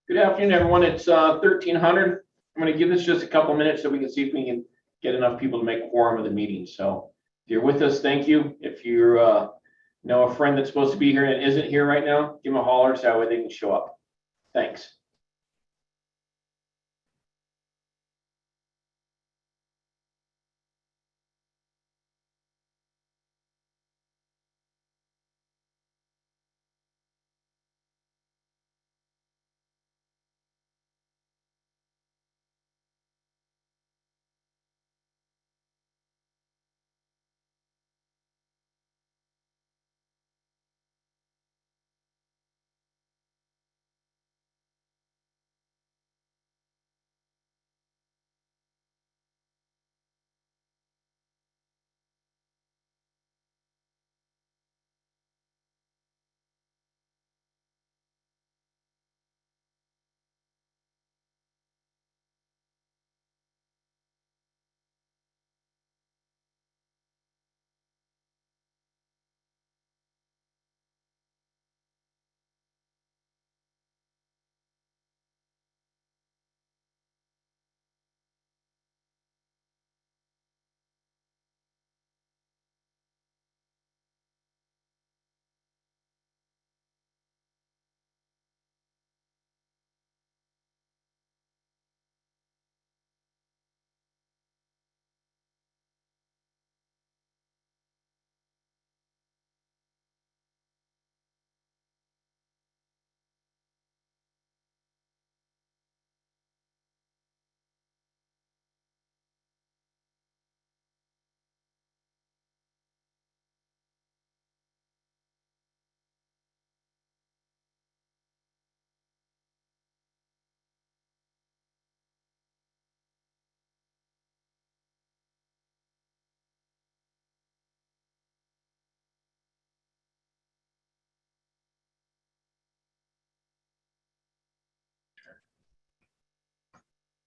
Good afternoon, everyone. It's 1300. I'm going to give this just a couple minutes so we can see if we can get enough people to make a quorum of the meeting. So if you're with us, thank you. If you know a friend that's supposed to be here and isn't here right now, give them a holler so that way they can show up. Thanks.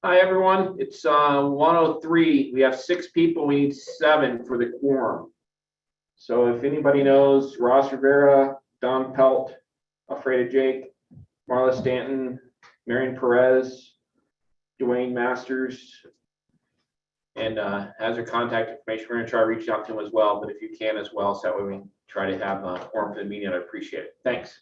Hi, everyone. It's 1:03. We have 6 people. We need 7 for the quorum. So if anybody knows Ross Rivera, Don Pelt, Afraid of Jake, Marla Stanton, Marion Perez, Dwayne Masters, and has their contact information, we're going to try reaching out to them as well. But if you can as well, so that way we can try to have a quorum for the meeting, I'd appreciate it. Thanks.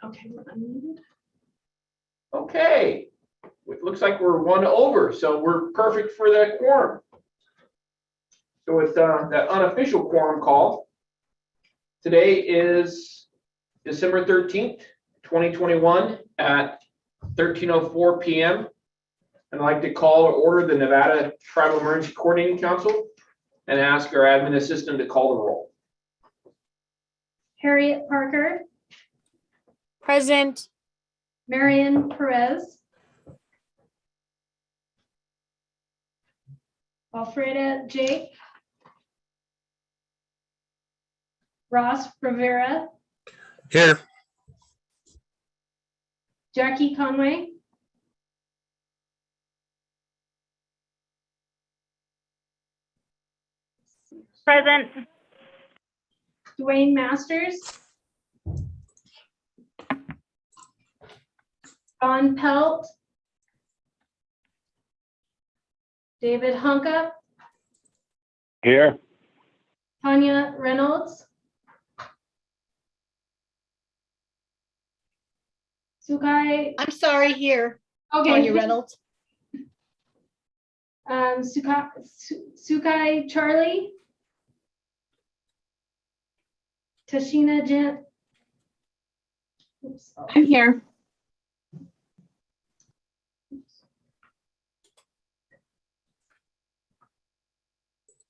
Okay, we're unmuted. Okay, it looks like we're 1 over, so we're perfect for that quorum. So with that unofficial quorum call, today is December 13th, 2021 at 13:04 p.m. I'd like to call or order the Nevada Tribal Emergency Coordinating Council and ask our admin assistant to call the roll. Harriet Parker, Present. Marion Perez, Alfreda Jake, Ross Rivera, Here. Jackie Conway, Present. Dwayne Masters, Don Pelt, David Honka, Here. Tanya Reynolds, Sukai. I'm sorry, here. Okay. Tanya Reynolds. Sukai Charlie, Tashina Jen. Oops, I'm here.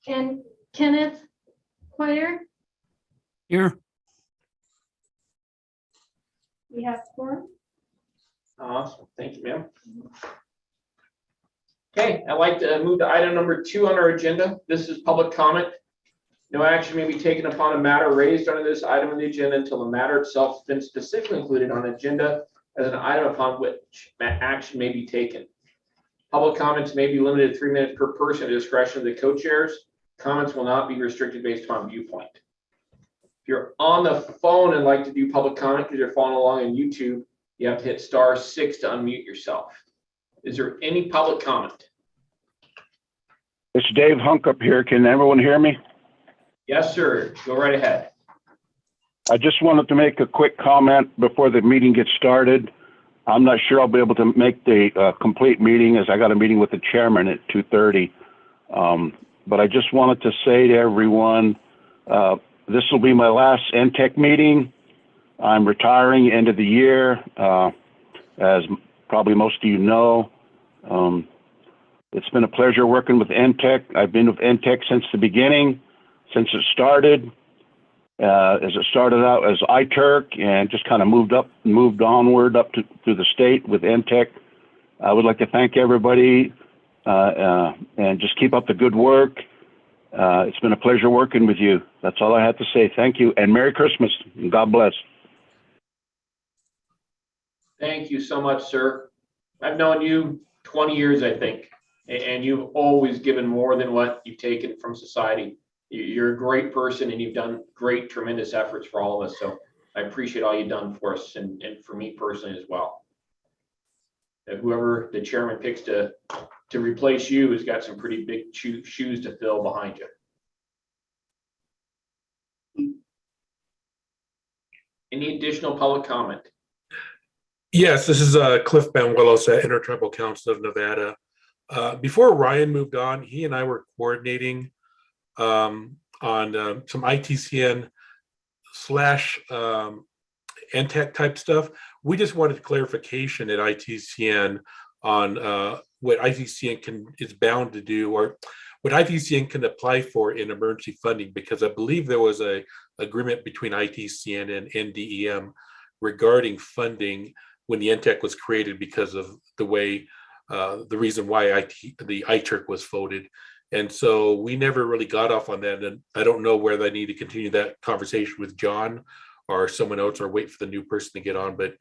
and Kenneth Quire. Here. We have four. Awesome, thank you, ma'am. Okay, I'd like to move to item number 2 on our agenda. This is public comment. No action may be taken upon a matter raised under this item on the agenda until the matter itself has been specifically included on the agenda as an item upon which action may be taken. Public comments may be limited to 3 minutes per person at the discretion of the co-chairs. Comments will not be restricted based upon viewpoint. If you're on the phone and like to do public comment because you're following along on YouTube, you have to hit *6 to unmute yourself. Is there any public comment? It's Dave Hunkup here. Can everyone hear me? Yes, sir. Go right ahead. I just wanted to make a quick comment before the meeting gets started. I'm not sure I'll be able to make the complete meeting as I got a meeting with the chairman at 2:30. But I just wanted to say to everyone, this will be my last NTEC meeting. I'm retiring end of the year, as probably most of you know. It's been a pleasure working with NTEC. I've been with NTEC since the beginning, since it started. As it started out as ITERC and just kind of moved onward up to the state with NTEC. I would like to thank everybody and just keep up the good work. It's been a pleasure working with you. That's all I have to say. Thank you and Merry Christmas and God bless. Thank you so much, sir. I've known you 20 years, I think, and you've always given more than what you've taken from society. You're a great person and you've done great, tremendous efforts for all of us. So I appreciate all you've done for us and for me personally as well. And whoever the chairman picks to replace you has got some pretty big shoes to fill behind you. Any additional public comment? Yes, this is Cliff Banuelos at Intertribal Council of Nevada. Before Ryan moved on, he and I were coordinating on some ITCN / NTEC type stuff. We just wanted clarification at ITCN on what ITCN is bound to do or what ITCN can apply for in emergency funding, because I believe there was a agreement between ITCN and NDEM regarding funding when the NTEC was created because of the way, the reason why the ITERC was voted. And so we never really got off on that. And I don't know whether I need to continue that conversation with John or someone else or wait for the new person to get on, but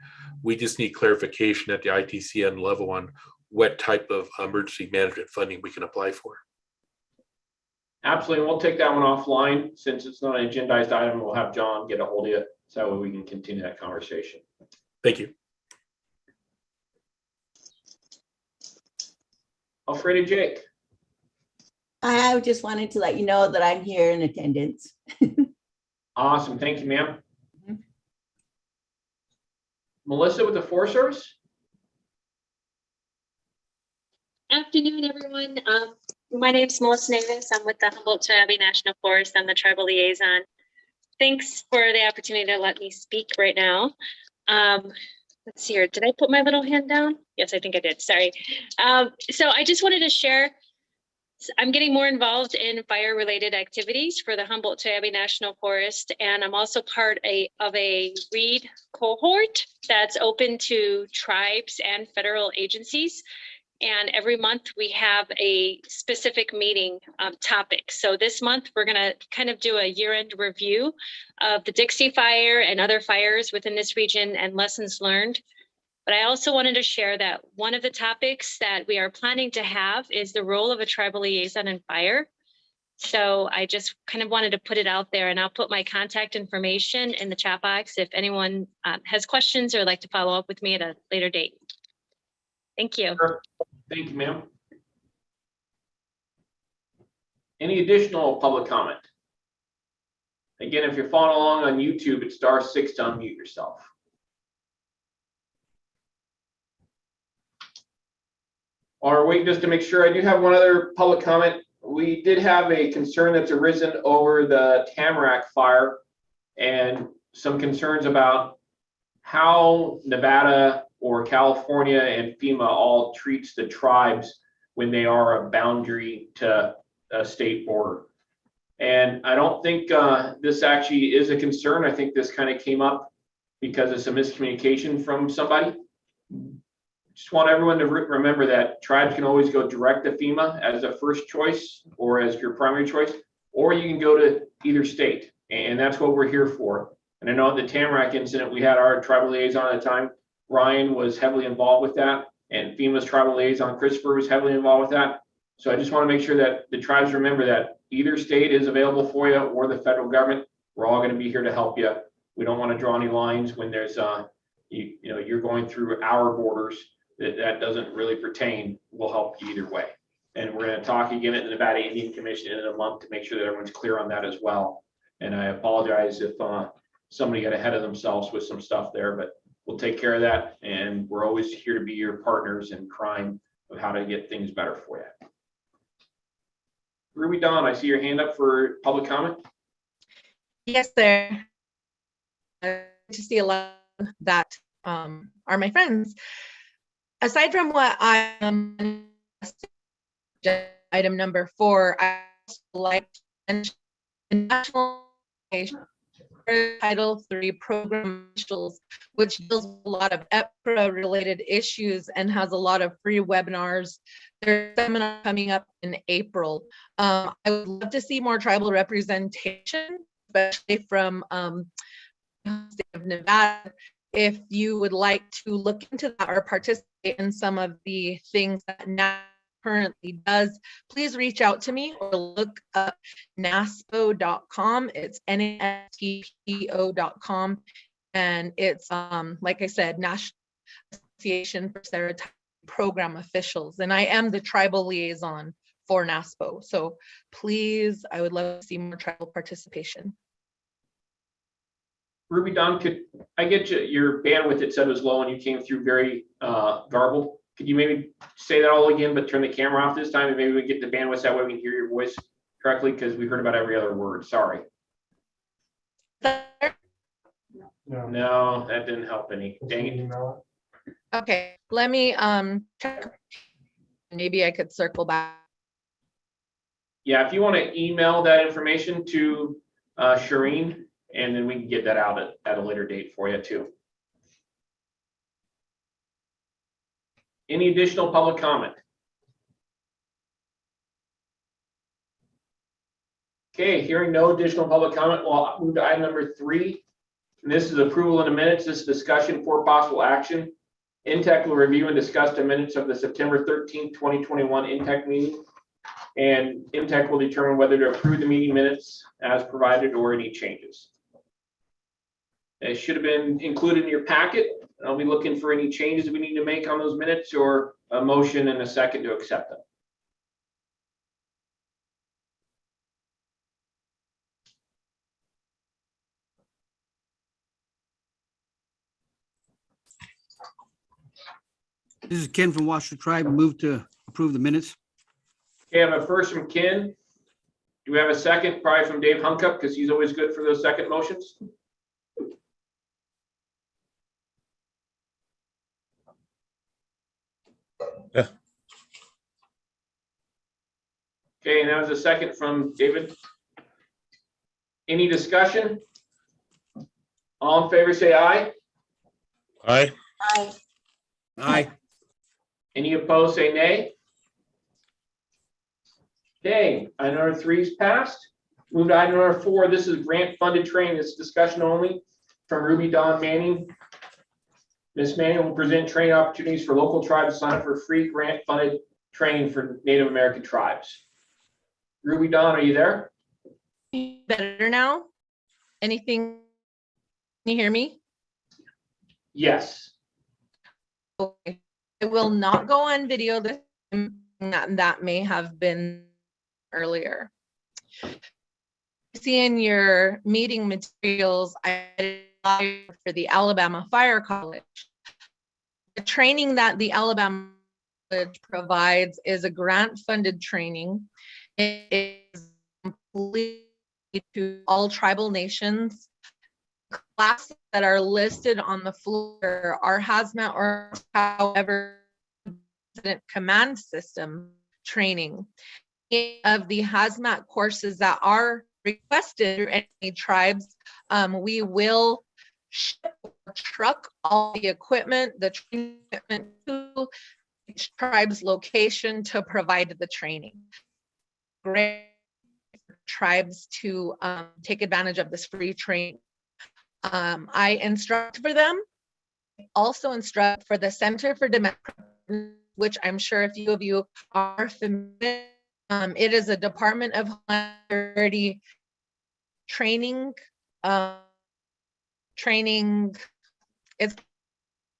we just need clarification at the ITCN level on what type of emergency management funding we can apply for. Absolutely. We'll take that one offline. Since it's not an agendized item, we'll have John get a hold of you so that way we can continue that conversation. Thank you. Alfreda Jake. I just wanted to let you know that I'm here in attendance. Awesome. Thank you, ma'am. Melissa with the Forest Service. Afternoon, everyone. My name is Melissa Navis. I'm with the Humboldt-Toyabe National Forest. I'm the tribal liaison. Thanks for the opportunity to let me speak right now. Let's see here. Did I put my little hand down? Yes, I think I did. Sorry. So I just wanted to share. I'm getting more involved in fire-related activities for the Humboldt-Toyabe National Forest, and I'm also part of a READ cohort that's open to tribes and federal agencies. And every month we have a specific meeting topic. So this month we're going to kind of do a year-end review of the Dixie Fire and other fires within this region and lessons learned. But I also wanted to share that one of the topics that we are planning to have is the role of a tribal liaison in fire. So I just kind of wanted to put it out there, and I'll put my contact information in the chat box if anyone has questions or like to follow up with me at a later date. Thank you. Sure. Thank you, ma'am. Any additional public comment? Again, if you're following along on YouTube, it's *6 to unmute yourself. Or wait, just to make sure, I do have one other public comment. We did have a concern that's arisen over the Tamarack fire and some concerns about how Nevada or California and FEMA all treats the tribes when they are a boundary to a state border. And I don't think this actually is a concern. I think this kind of came up because of some miscommunication from somebody. Just want everyone to remember that tribes can always go direct to FEMA as a first choice or as your primary choice, or you can go to either state. And that's what we're here for. And I know at the Tamarack incident, we had our tribal liaison at the time. Ryan was heavily involved with that, and FEMA's tribal liaison, Christopher, was heavily involved with that. So I just want to make sure that the tribes remember that either state is available for you or the federal government. We're all going to be here to help you. We don't want to draw any lines when there's, you're going through our borders. That doesn't really pertain. We'll help you either way. And we're going to talk again at the Nevada Indian Commission in a month to make sure that everyone's clear on that as well. And I apologize if somebody got ahead of themselves with some stuff there, but we'll take care of that. And we're always here to be your partners in crime of how to get things better for you. Ruby Dawn, I see your hand up for public comment. Yes, sir. To see a lot that are my friends. Aside from what I item number 4, I like national Title III program officials, which deals with a lot of EPRA related issues and has a lot of free webinars. There's a seminar coming up in April. I would love to see more tribal representation, especially from the state of Nevada. If you would like to look into that or participate in some of the things that NASPO currently does, please reach out to me or look up NASPO.com. It's NASPO.com. And it's, like I said, National Association for Stereotype Program Officials. And I am the tribal liaison for NASPO. So please, I would love to see more tribal participation. Ruby Dawn, could I get your bandwidth? It said was low and you came through very garbled. Could you maybe say that all again, but turn the camera off this time and maybe we get the bandwidth that way we can hear your voice correctly, because we heard about every other word. Sorry. No, that didn't help any. Dang it. Okay, let me check. Maybe I could circle back. Yeah, if you want to email that information to Shireen, and then we can get that out at a later date for you too. Any additional public comment? Okay, hearing no additional public comment, we'll move to item number 3. And this is approval of the minutes. This is discussion for possible action. INTEC will review and discuss the minutes of the September 13th, 2021 INTEC meeting. And INTEC will determine whether to approve the meeting minutes as provided or any changes. It should have been included in your packet. I'll be looking for any changes that we need to make on those minutes or a motion and a second to accept them. This is Ken from Washoe Tribe. Move to approve the minutes. Okay, I have a first from Ken. Do we have a second? Probably from Dave Hunkup, because he's always good for those second motions. Yeah. Okay, and that was a second from David. Any discussion? All in favor, say aye. Aye. Aye. Aye. Any opposed, say nay. Okay, item number 3 is passed. Move to item number 4. This is grant funded training. It's discussion only from Ruby Dawn Manning. Ms. Manning will present training opportunities for local tribes to sign up for free grant funded training for Native American tribes. Ruby Dawn, are you there? Better now? Anything? Can you hear me? Yes. Okay. It will not go on video this time. That may have been earlier. See in your meeting materials, I for the Alabama Fire College. The training that the Alabama College provides is a grant-funded training. It is completely to all tribal nations. Classes that are listed on the floor are hazmat or however incident command system training. Of the hazmat courses that are requested through any tribes, we will ship or truck all the equipment, the training equipment to each tribe's location to provide the training. Great for tribes to take advantage of this free training. I instruct for them, also instruct for the Center for Domestic, which I'm sure a few of you are familiar. It is a Department of Homeland Security training, it's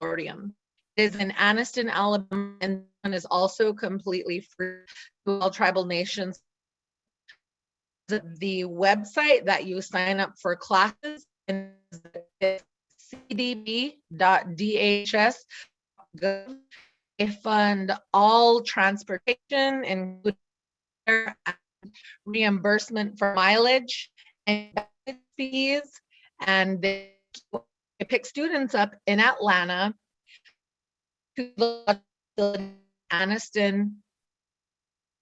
consortium. It is in Anniston, Alabama, and is also completely free to all tribal nations. The website that you sign up for classes is cdb.dhs.gov. They fund all transportation, including reimbursement for mileage and fees, and they pick students up in Atlanta to the Anniston,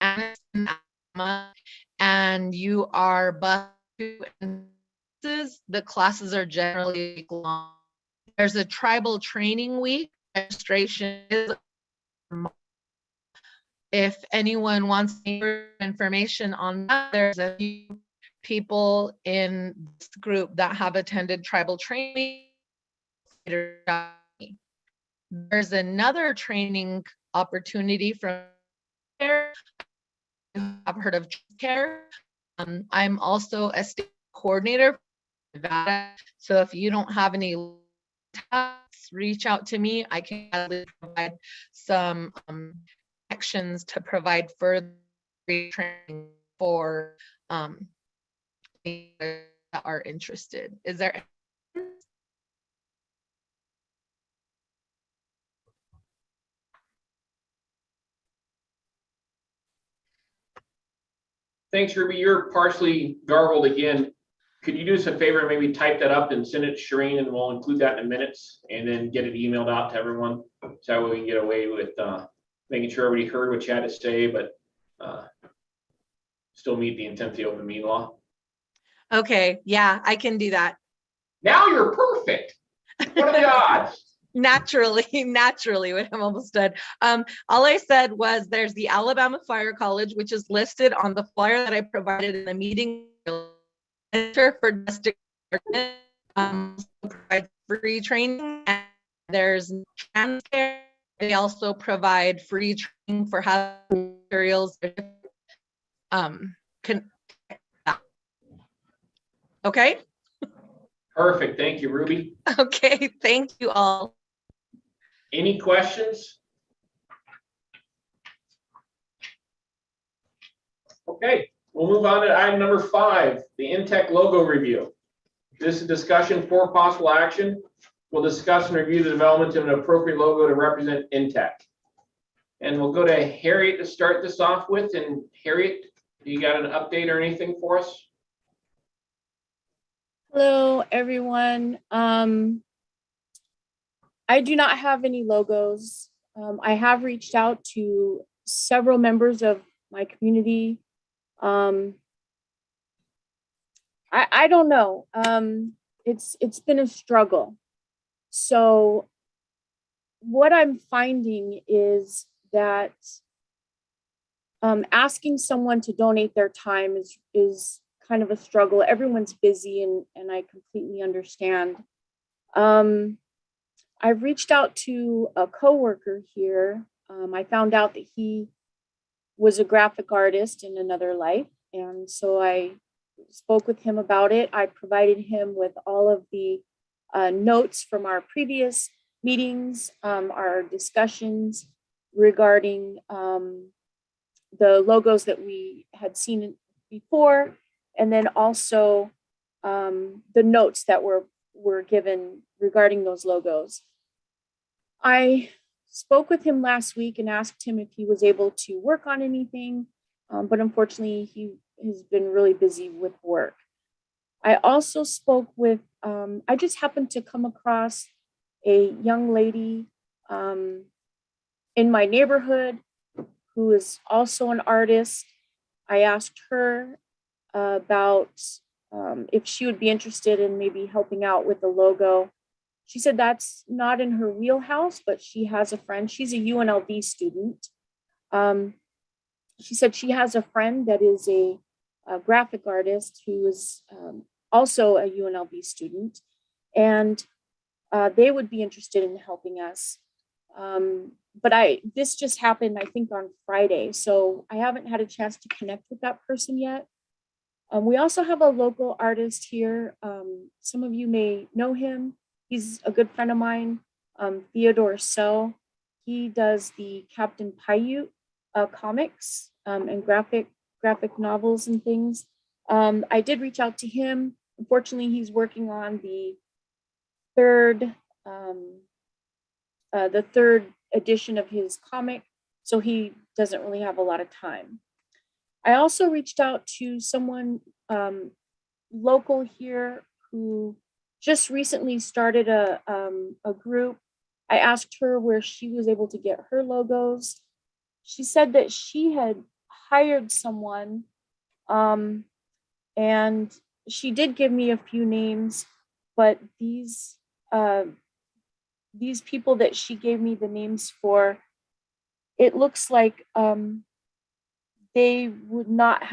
Alabama, and you are bused to, and the classes are generally long. There's a tribal training week. Registration is, if anyone wants information on that, there's a few people in this group that have attended tribal training. There's another training opportunity from care. I've heard of care. I'm also a state coordinator for Nevada. So if you don't have any tasks, reach out to me. I can provide some connections to provide further training for that are interested. Is there? Thanks, Ruby. You're partially garbled again. Could you do us a favor and maybe type that up and send it to Shireen, and we'll include that in the minutes and then get it emailed out to everyone. So that way we can get away with making sure everybody heard what you had to say, but still meet the intent of the open meeting law. Okay, yeah, I can do that. Now you're perfect. What are the odds? Naturally, when I'm almost done. All I said was there's the Alabama Fire College, which is listed on the flyer that I provided in the meeting. Center for Domestic provides free training, and there's trans care. They also provide free training for hazardous materials. Okay. Perfect. Thank you, Ruby. Okay. Thank you all. Any questions? Okay, we'll move on to item number 5, the Intech logo review. This is discussion for possible action. We'll discuss and review the development of an appropriate logo to represent Intech. And we'll go to Harriet to start this off with. And Harriet, you got an update or anything for us? Hello, everyone. I do not have any logos. I have reached out to several members of my community. I don't know. It's been a struggle. So what I'm finding is that asking someone to donate their time is kind of a struggle. Everyone's busy, and I completely understand. I've reached out to a coworker here. I found out that he was a graphic artist in another life, and so I spoke with him about it. I provided him with all of the notes from our previous meetings, our discussions regarding the logos that we had seen before, and then also the notes that were given regarding those logos. I spoke with him last week and asked him if he was able to work on anything, but unfortunately he has been really busy with work. I also spoke with, I just happened to come across a young lady in my neighborhood who is also an artist. I asked her about if she would be interested in maybe helping out with the logo. She said that's not in her wheelhouse, but she has a friend. She's a UNLV student. She said she has a friend that is a graphic artist who is also a UNLV student, and they would be interested in helping us. But this just happened, I think, on Friday, so I haven't had a chance to connect with that person yet. We also have a local artist here. Some of you may know him. He's a good friend of mine, Theodore So. He does the Captain Paiute comics and graphic novels and things. I did reach out to him. Unfortunately, he's working on the third edition of his comic, so he doesn't really have a lot of time. I also reached out to someone local here who just recently started a group. I asked her where she was able to get her logos. She said that she had hired someone, and she did give me a few names, but these people that she gave me the names for, it looks like they would not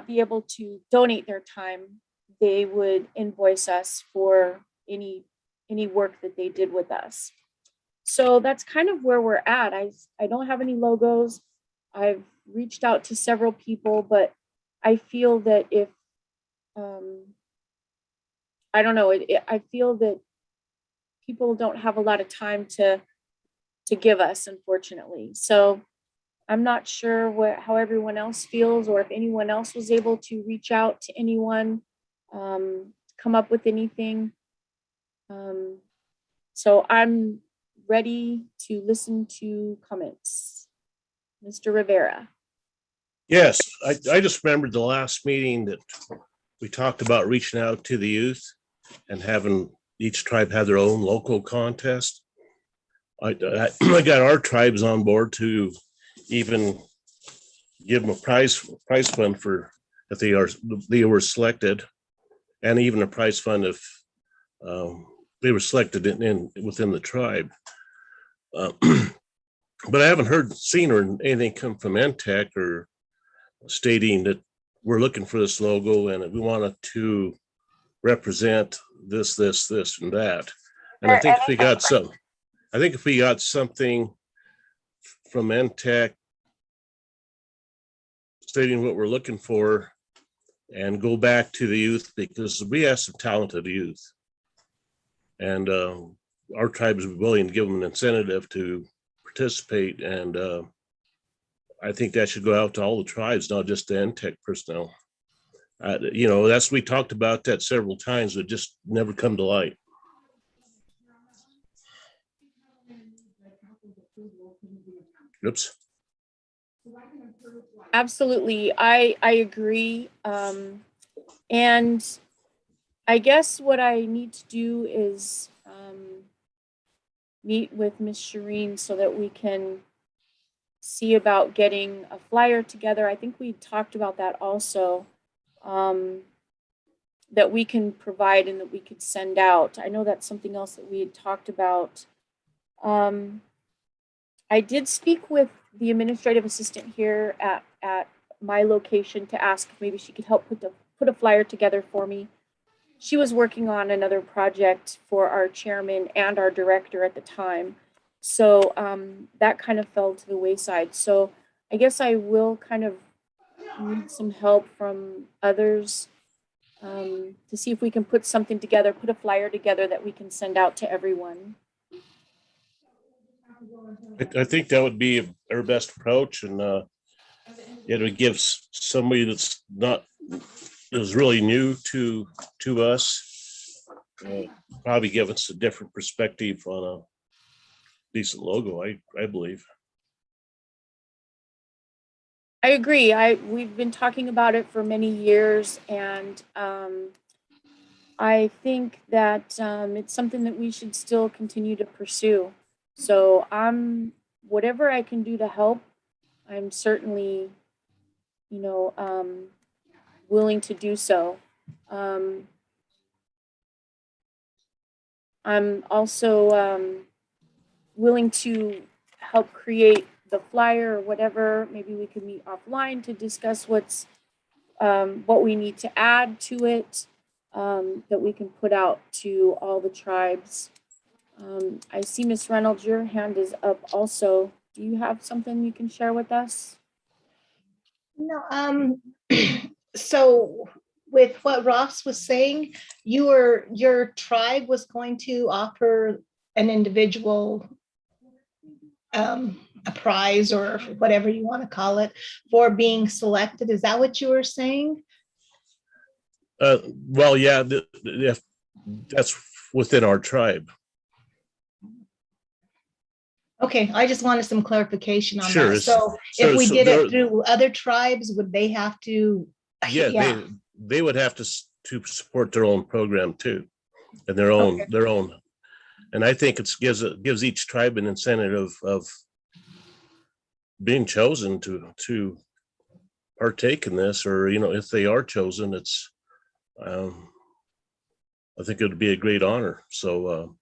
be able to donate their time. They would invoice us for any work that they did with us. So that's kind of where we're at. I don't have any logos. I've reached out to several people, but I feel that if, I don't know, I feel that people don't have a lot of time to give us, unfortunately. So I'm not sure how everyone else feels, or if anyone else was able to reach out to anyone, come up with anything. So I'm ready to listen to comments. Mr. Rivera. Yes, I just remembered the last meeting that we talked about reaching out to the youth and having each tribe have their own local contest. I got our tribes on board to even give them a prize fund for if they were selected, and even a prize fund if they were selected within the tribe. But I haven't seen or anything come from NTEC or stating that we're looking for this logo and we want it to represent this, and that. And I think if we got something from NTEC stating what we're looking for, and go back to the youth, because we have some talented youth, and our tribe is willing to give them an incentive to participate. And I think that should go out to all the tribes, not just the NTEC personnel. We talked about that several times, but just never come to light. Oops. Absolutely, I agree. And I guess what I need to do is meet with Ms. Shireen so that we can see about getting a flyer together. I think we talked about that also, that we can provide and that we could send out. I know that's something else that we had talked about. I did speak with the administrative assistant here at my location to ask if maybe she could help put a flyer together for me. She was working on another project for our chairman and our director at the time. So that kind of fell to the wayside. So I guess I will kind of need some help from others to see if we can put something together, put a flyer together that we can send out to everyone. I think that would be our best approach, and it would give somebody that's really new to us, probably give us a different perspective on decent logo, I believe. I agree. We've been talking about it for many years, and I think that it's something that we should still continue to pursue. So whatever I can do to help, I'm certainly, willing to do so. I'm also willing to help create the flyer or whatever. Maybe we could meet offline to discuss what we need to add to it, that we can put out to all the tribes. I see Miss Reynolds, your hand is up also. Do you have something you can share with us? No, so with what Ross was saying, your tribe was going to offer an individual a prize or whatever you want to call it for being selected. Is that what you were saying? Well, yeah, that's within our tribe. Okay, I just wanted some clarification on Sure. that. So if we did it through other tribes, would they have to? Yeah, they would have to support their own program too, and their own. And I think it gives each tribe an incentive of being chosen to partake in this, or if they are chosen, it's I think it would be a great honor. So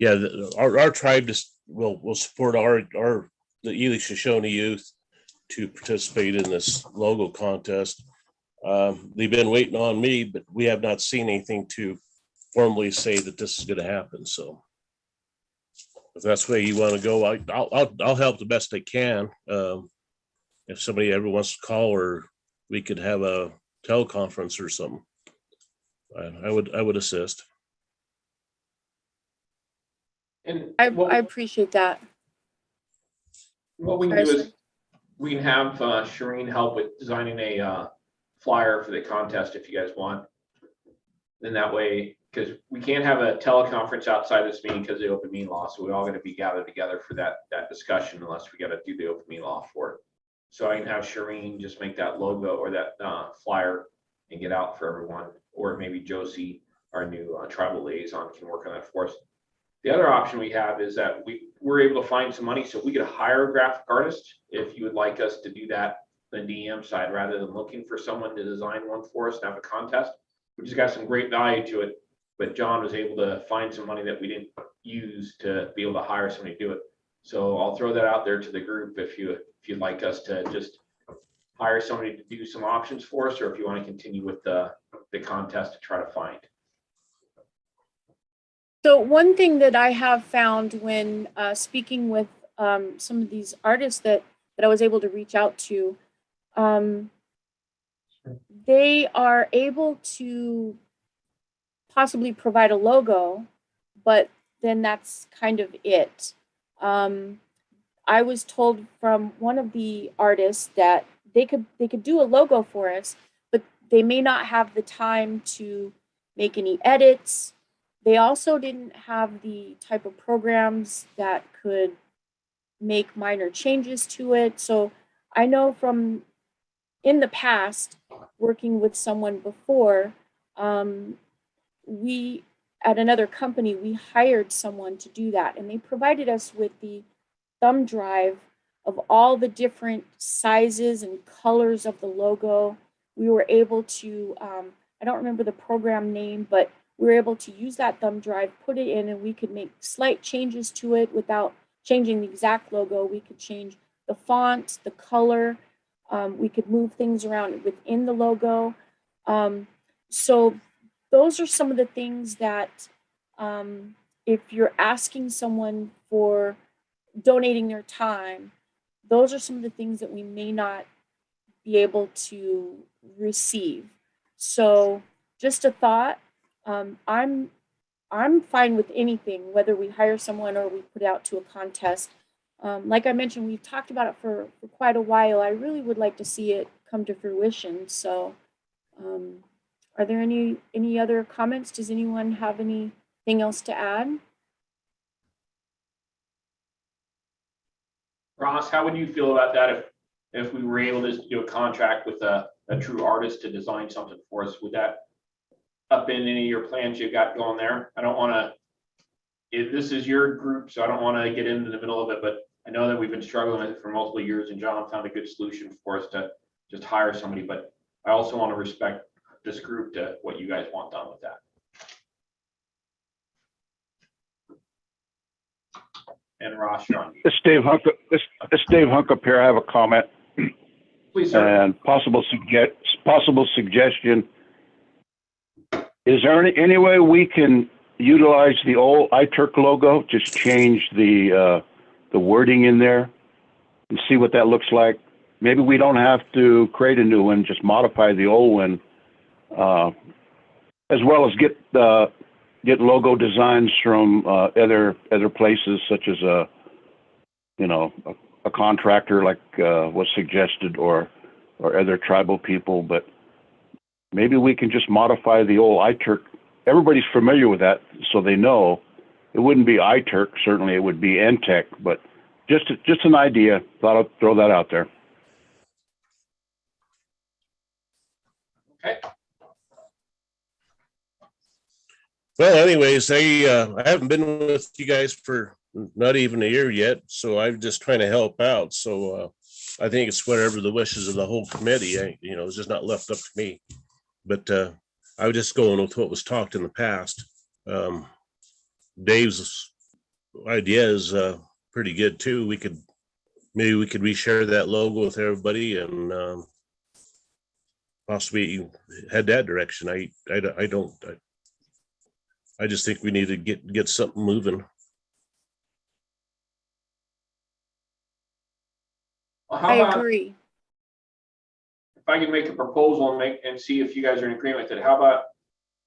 yeah, our tribe just will support the Ely Shoshone youth to participate in this logo contest. They've been waiting on me, but we have not seen anything to formally say that this is going to happen. So if that's the way you want to go, I'll help the best I can. If somebody ever wants to call, or we could have a teleconference or something, I would assist. And I appreciate that. what we can do is we can have Shireen help with designing a flyer for the contest if you guys want. Then that way, because we can't have a teleconference outside this meeting because of the open meeting law, so we're all going to be gathered together for that discussion unless we got to do the open meeting law for it. So I can have Shireen just make that logo or that flyer and get out for everyone, or maybe Josie, our new tribal liaison, can work on that for us. The other option we have is that we're able to find some money, so we could hire a graphic artist if you would like us to do that, the DM side, rather than looking for someone to design one for us and have a contest, which has got some great value to it. But John was able to find some money that we didn't use to be able to hire somebody to do it. So I'll throw that out there to the group if you'd like us to just hire somebody to do some options for us, or if you want to continue with the contest to try to find. So one thing that I have found when speaking with some of these artists that I was able to reach out to, they are able to possibly provide a logo, but then that's kind of it. I was told from one of the artists that they could do a logo for us, but they may not have the time to make any edits. They also didn't have the type of programs that could make minor changes to it. So I know from in the past, working with someone before, we at another company, we hired someone to do that, and they provided us with the thumb drive of all the different sizes and colors of the logo. We were able to, I don't remember the program name, but we were able to use that thumb drive, put it in, and we could make slight changes to it without changing the exact logo. We could change the font, the color. We could move things around within the logo. So those are some of the things that if you're asking someone for donating their time, those are some of the things that we may not be able to receive. So just a thought, I'm fine with anything, whether we hire someone or we put it out to a contest. Like I mentioned, we've talked about it for quite a while. I really would like to see it come to fruition. So are there any other comments? Does anyone have anything else to add? Ross, how would you feel about that if we were able to do a contract with a true artist to design something for us? Would that up in any of your plans you've got going there? I don't want to, if this is your group, so I don't want to get into the middle of it, but I know that we've been struggling with it for multiple years, and John found a good solution for us to just hire somebody, but I also want to respect this group to what you guys want done with that. And Ross, you're on mute. It's Dave Hunk up here. I have a comment Please, sir. and possible suggestion. Is there any way we can utilize the old iTurk logo? Just change the wording in there and see what that looks like. Maybe we don't have to create a new one, just modify the old one, as well as get logo designs from other places, such as a contractor like was suggested, or other tribal people. But maybe we can just modify the old iTurk. Everybody's familiar with that, so they know. It wouldn't be iTurk, certainly it would be NTech, but just an idea. Thought I'd throw that out there. Okay. Well, anyways, I haven't been with you guys for not even a year yet, so I'm just trying to help out. So I think it's whatever the wishes of the whole committee. It's just not left up to me. But I was just going with what was talked in the past. Dave's idea is pretty good too. Maybe we could reshare that logo with everybody and possibly head that direction. I just think we need to get something moving. Well, how I about agree. if I can make a proposal and see if you guys are in agreement with it? How about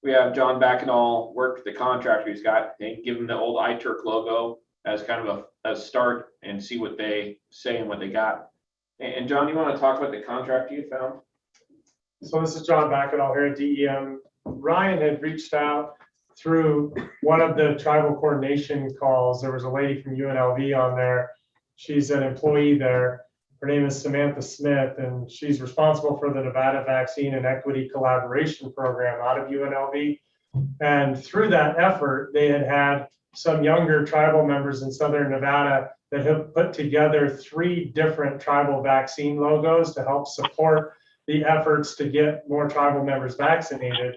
we have John Backendall work with the contractor he's got and give him the old iTurk logo as kind of a start and see what they say and what they got. And John, you want to talk about the contractor you found? So this is John Backendall here at DEM. Ryan had reached out through one of the tribal coordination calls. There was a lady from UNLV on there. She's an employee there. Her name is Samantha Smith, and she's responsible for the Nevada Vaccine and Equity Collaboration Program out of UNLV. And through that effort, they had some younger tribal members in Southern Nevada that have put together 3 different tribal vaccine logos to help support the efforts to get more tribal members vaccinated.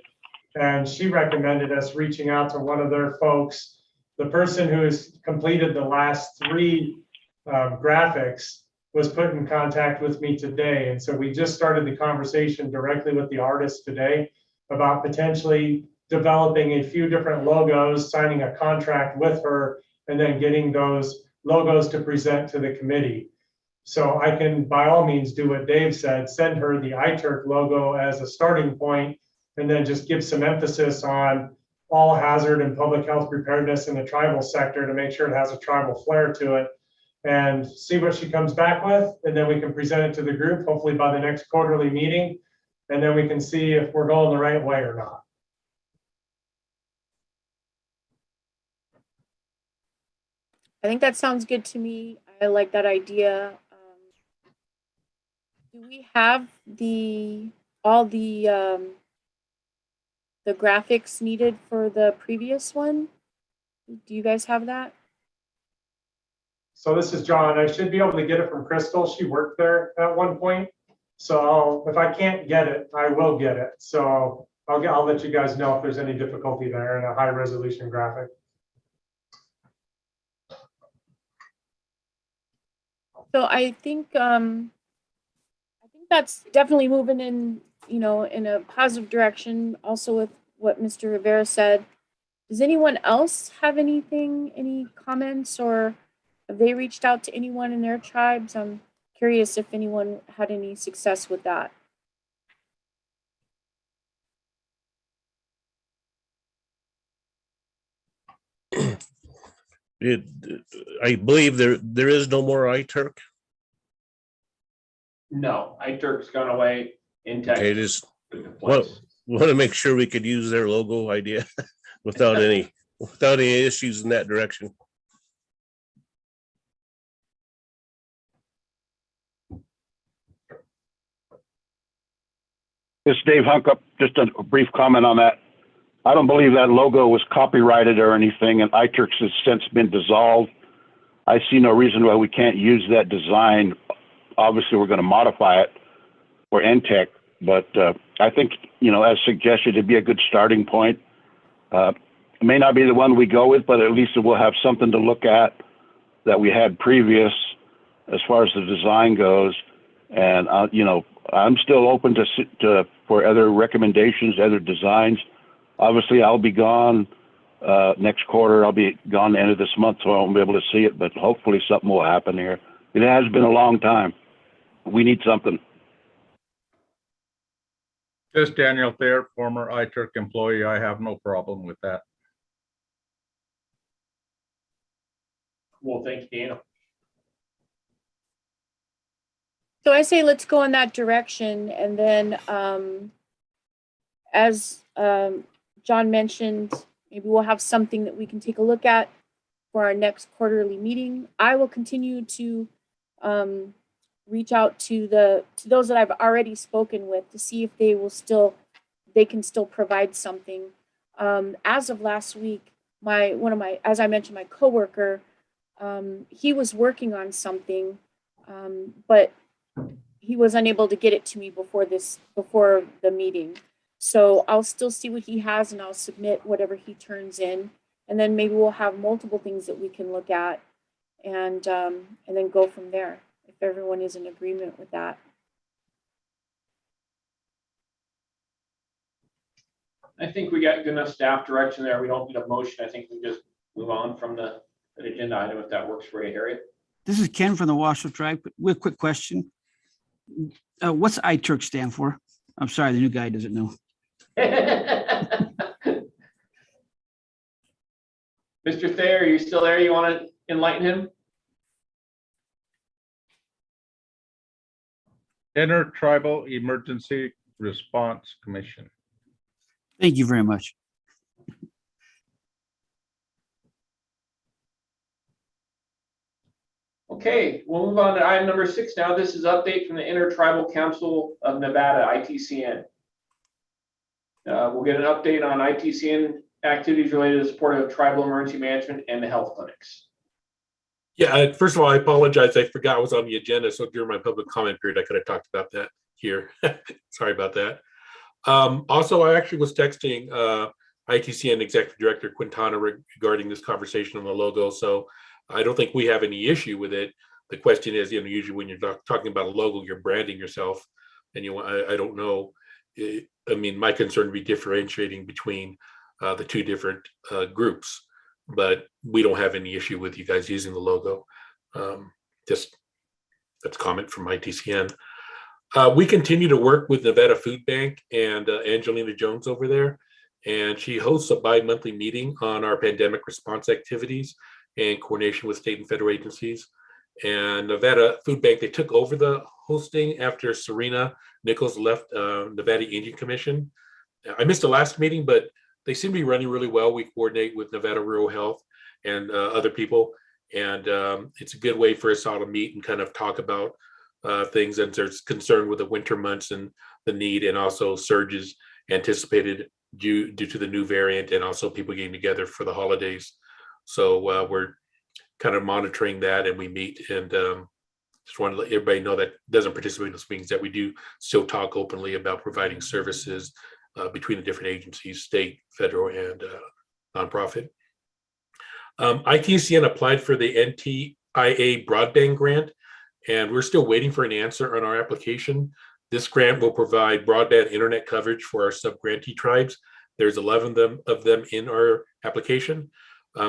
And she recommended us reaching out to one of their folks. The person who has completed the last 3 graphics was put in contact with me today. And so we just started the conversation directly with the artist today about potentially developing a few different logos, signing a contract with her, and then getting those logos to present to the committee. So I can, by all means, do what Dave said, send her the iTurk logo as a starting point, and then just give some emphasis on all hazard and public health preparedness in the tribal sector to make sure it has a tribal flair to it, and see what she comes back with. And then we can present it to the group, hopefully by the next quarterly meeting. And then we can see if we're going the right way or not. I think that sounds good to me. I like that idea. Do we have all the graphics needed for the previous one? Do you guys have that? So this is John. I should be able to get it from Crystal. She worked there at one point. So if I can't get it, I will get it. So I'll let you guys know if there's any difficulty there in a high resolution graphic. So I think that's definitely moving in, in a positive direction. Also with what Mr. Rivera said. Does anyone else have any comments, or have they reached out to anyone in their tribes? I'm curious if anyone had any success with that. I believe there is no more iTurk. No, iTurk's gone away. NTech. Okay, just want to make sure we could use their logo idea without any issues in that direction. This is Dave Hunkup, just a brief comment on that. I don't believe that logo was copyrighted or anything, and iTurks has since been dissolved. I see no reason why we can't use that design. Obviously, we're going to modify it for NTech, but I think, as suggested, it'd be a good starting point. It may not be the one we go with, but at least we'll have something to look at that we had previous as far as the design goes. And, I'm still open for other recommendations, other designs. Obviously, I'll be gone next quarter. I'll be gone the end of this month, so I won't be able to see it, but hopefully something will happen here. It has been a long time. We need something. This is Daniel Thayer, former iTurk employee. I have no problem with that. Well, thank you, Daniel. So I say let's go in that direction, and then as John mentioned, maybe we'll have something that we can take a look at for our next quarterly meeting. I will continue to reach out to those that I've already spoken with to see if they can still provide something. As of last week, as I mentioned, my coworker, he was working on something, but he was unable to get it to me before the meeting. So I'll still see what he has, and I'll submit whatever he turns in, and then maybe we'll have multiple things that we can look at, and then go from there if everyone is in agreement with that. I think we got good enough staff direction there. We don't need a motion. I think we just move on from the agenda item if that works for you, Harriet. This is Ken from the Washoe Tribe. With a quick question. What's iTurk stand for? I'm sorry, the new guy doesn't know. Mr. Thayer, are you still there? You want to enlighten him? Intertribal Emergency Response Commission. Thank you very much. Okay, we'll move on to item number 6 now. This is update from the Intertribal Council of Nevada, ITCN. We'll get an update on ITCN activities related to support of tribal emergency management and the health clinics. Yeah, first of all, I apologize. I forgot I was on the agenda. So during my public comment period, I could have talked about that here. Sorry about that. Also, I actually was texting ITCN Executive Director Quintana regarding this conversation on the logo. So I don't think we have any issue with it. The question is, usually when you're talking about a logo, you're branding yourself, and I don't know. I mean, my concern would be differentiating between the two different groups, but we don't have any issue with you guys using the logo. Just that's a comment from ITCN. We continue to work with Nevada Food Bank and Angelina Jones over there, and she hosts a bi-monthly meeting on our pandemic response activities in coordination with state and federal agencies. And Nevada Food Bank, they took over the hosting after Serena Nichols left Nevada Indian Commission. I missed the last meeting, but they seem to be running really well. We coordinate with Nevada Rural Health and other people, and it's a good way for us all to meet and kind of talk about things. And there's concern with the winter months and the need, and also surges anticipated due to the new variant, and also people getting together for the holidays. So we're kind of monitoring that, and we meet, and just want to let everybody know that doesn't participate in those meetings, that we do still talk openly about providing services between the different agencies, state, federal, and nonprofit. ITCN applied for the NTIA broadband grant, and we're still waiting for an answer on our application. This grant will provide broadband internet coverage for our sub-grantee tribes. There's 11 of them in our application.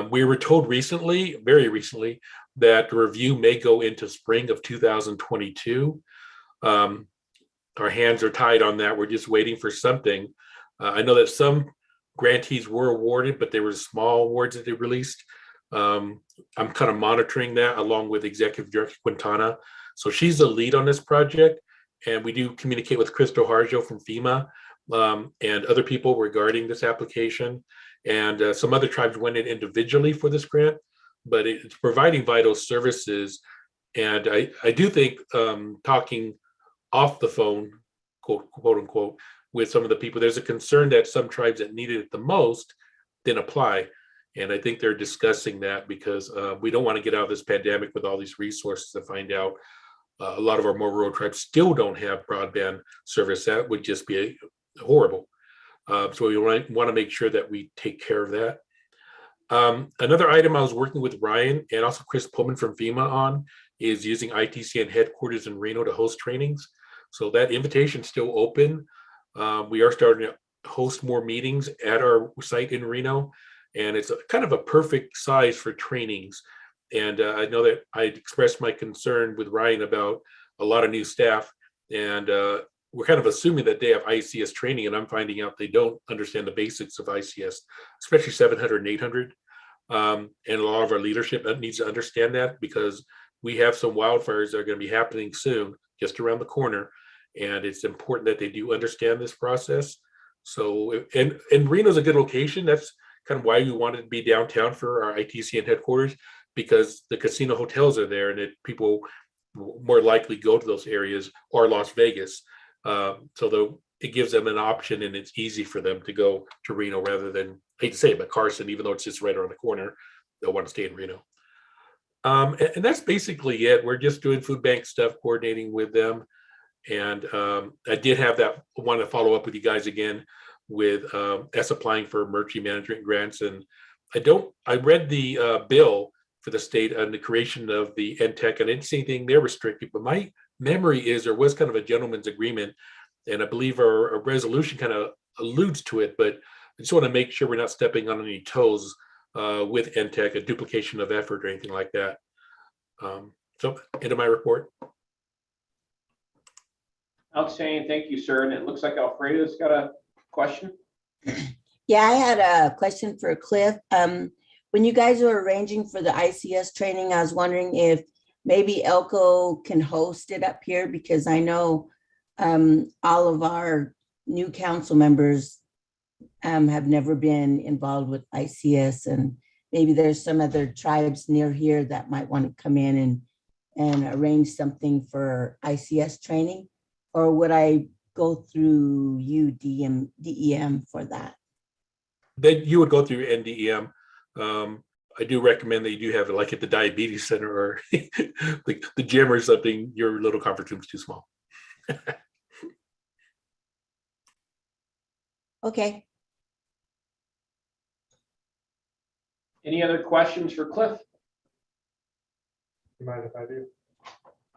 We were told recently, very recently, that the review may go into spring of 2022. Our hands are tied on that. We're just waiting for something. I know that some grantees were awarded, but there were small awards that they released. I'm kind of monitoring that along with Executive Director Quintana. So she's the lead on this project, and we do communicate with Crystal Harjo from Fema and other people regarding this application. And some other tribes went in individually for this grant, but it's providing vital services. And I do think talking off the phone, quote unquote, with some of the people. There's a concern that some tribes that needed it the most didn't apply. And I think they're discussing that because we don't want to get out of this pandemic with all these resources to find out a lot of our more rural tribes still don't have broadband service. That would just be horrible. So we want to make sure that we take care of that. Another item I was working with Ryan and also Chris Pullman from Fema on is using ITCN headquarters in Reno to host trainings. So that invitation's still open. We are starting to host more meetings at our site in Reno, and it's kind of a perfect size for trainings. And I know that I expressed my concern with Ryan about a lot of new staff, and we're kind of assuming that they have ICS training, and I'm finding out they don't understand the basics of ICS, especially 700 and 800. And a lot of our leadership needs to understand that because we have some wildfires that are going to be happening soon, just around the corner. And it's important that they do understand this process. So, and Reno's a good location. That's kind of why we wanted to be downtown for our ITCN headquarters, because the casino hotels are there, and people more likely go to those areas, or Las Vegas. So it gives them an option, and it's easy for them to go to Reno rather than, I hate to say it, but Carson, even though it's just right around the corner, they'll want to stay in Reno. And that's basically it. We're just doing food bank stuff, coordinating with them. And I did have that, want to follow up with you guys again with us applying for emergency management grants. And I read the bill for the state on the creation of the NTEC, and I didn't see anything there restricted, but my memory is there was kind of a gentleman's agreement, and I believe our resolution kind of alludes to it, but I just want to make sure we're not stepping on any toes with NTEC, a duplication of effort or anything like that. So end of my report. Outstanding, thank you, sir. And it looks like Alfredo's got a question. Yeah, I had a question for Cliff. When you guys were arranging for the ICS training, I was wondering if maybe Elko can host it up here, because I know all of our new council members have never been involved with ICS, and maybe there's some other tribes near here that might want to come in and arrange something for ICS training. Or would I go through you, DEM, for that? Then you would go through NDEM. I do recommend that you do have it like at the diabetes center or the gym or something. Your little conference room's too small. Okay. Any other questions for Cliff? You mind if I do?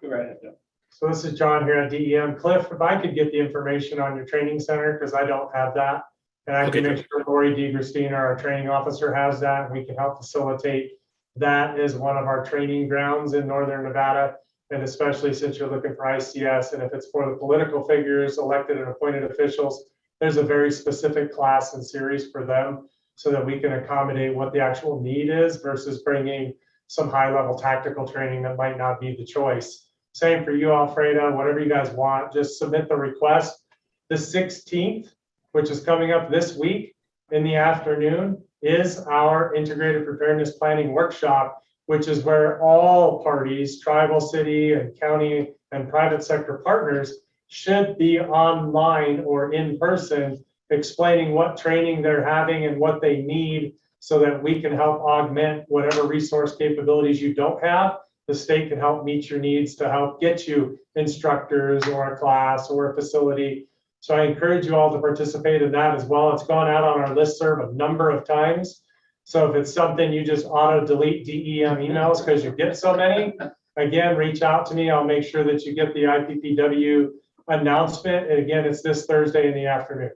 Go right ahead, Joe. So this is John here at DEM. Cliff, if I could get the information on your training center, because I don't have that. And I can make sure Lori DeGrustina, our training officer, has that. We can help facilitate that as one of our training grounds in Northern Nevada. And especially since you're looking for ICS, and if it's for the political figures, elected and appointed officials, there's a very specific class and series for them so that we can accommodate what the actual need is versus bringing some high-level tactical training that might not be the choice. Same for you, Alfreda, whatever you guys want, just submit the request. The 16th, which is coming up this week in the afternoon, is our integrated preparedness planning workshop, which is where all parties, tribal, city, and county, and private sector partners should be online or in person explaining what training they're having and what they need so that we can help augment whatever resource capabilities you don't have. The state can help meet your needs to help get you instructors or a class or a facility. So I encourage you all to participate in that as well. It's gone out on our listserv a number of times. So if it's something you just auto delete DEM emails because you get so many, again, reach out to me. I'll make sure that you get the IPPW announcement. And again, it's this Thursday in the afternoon.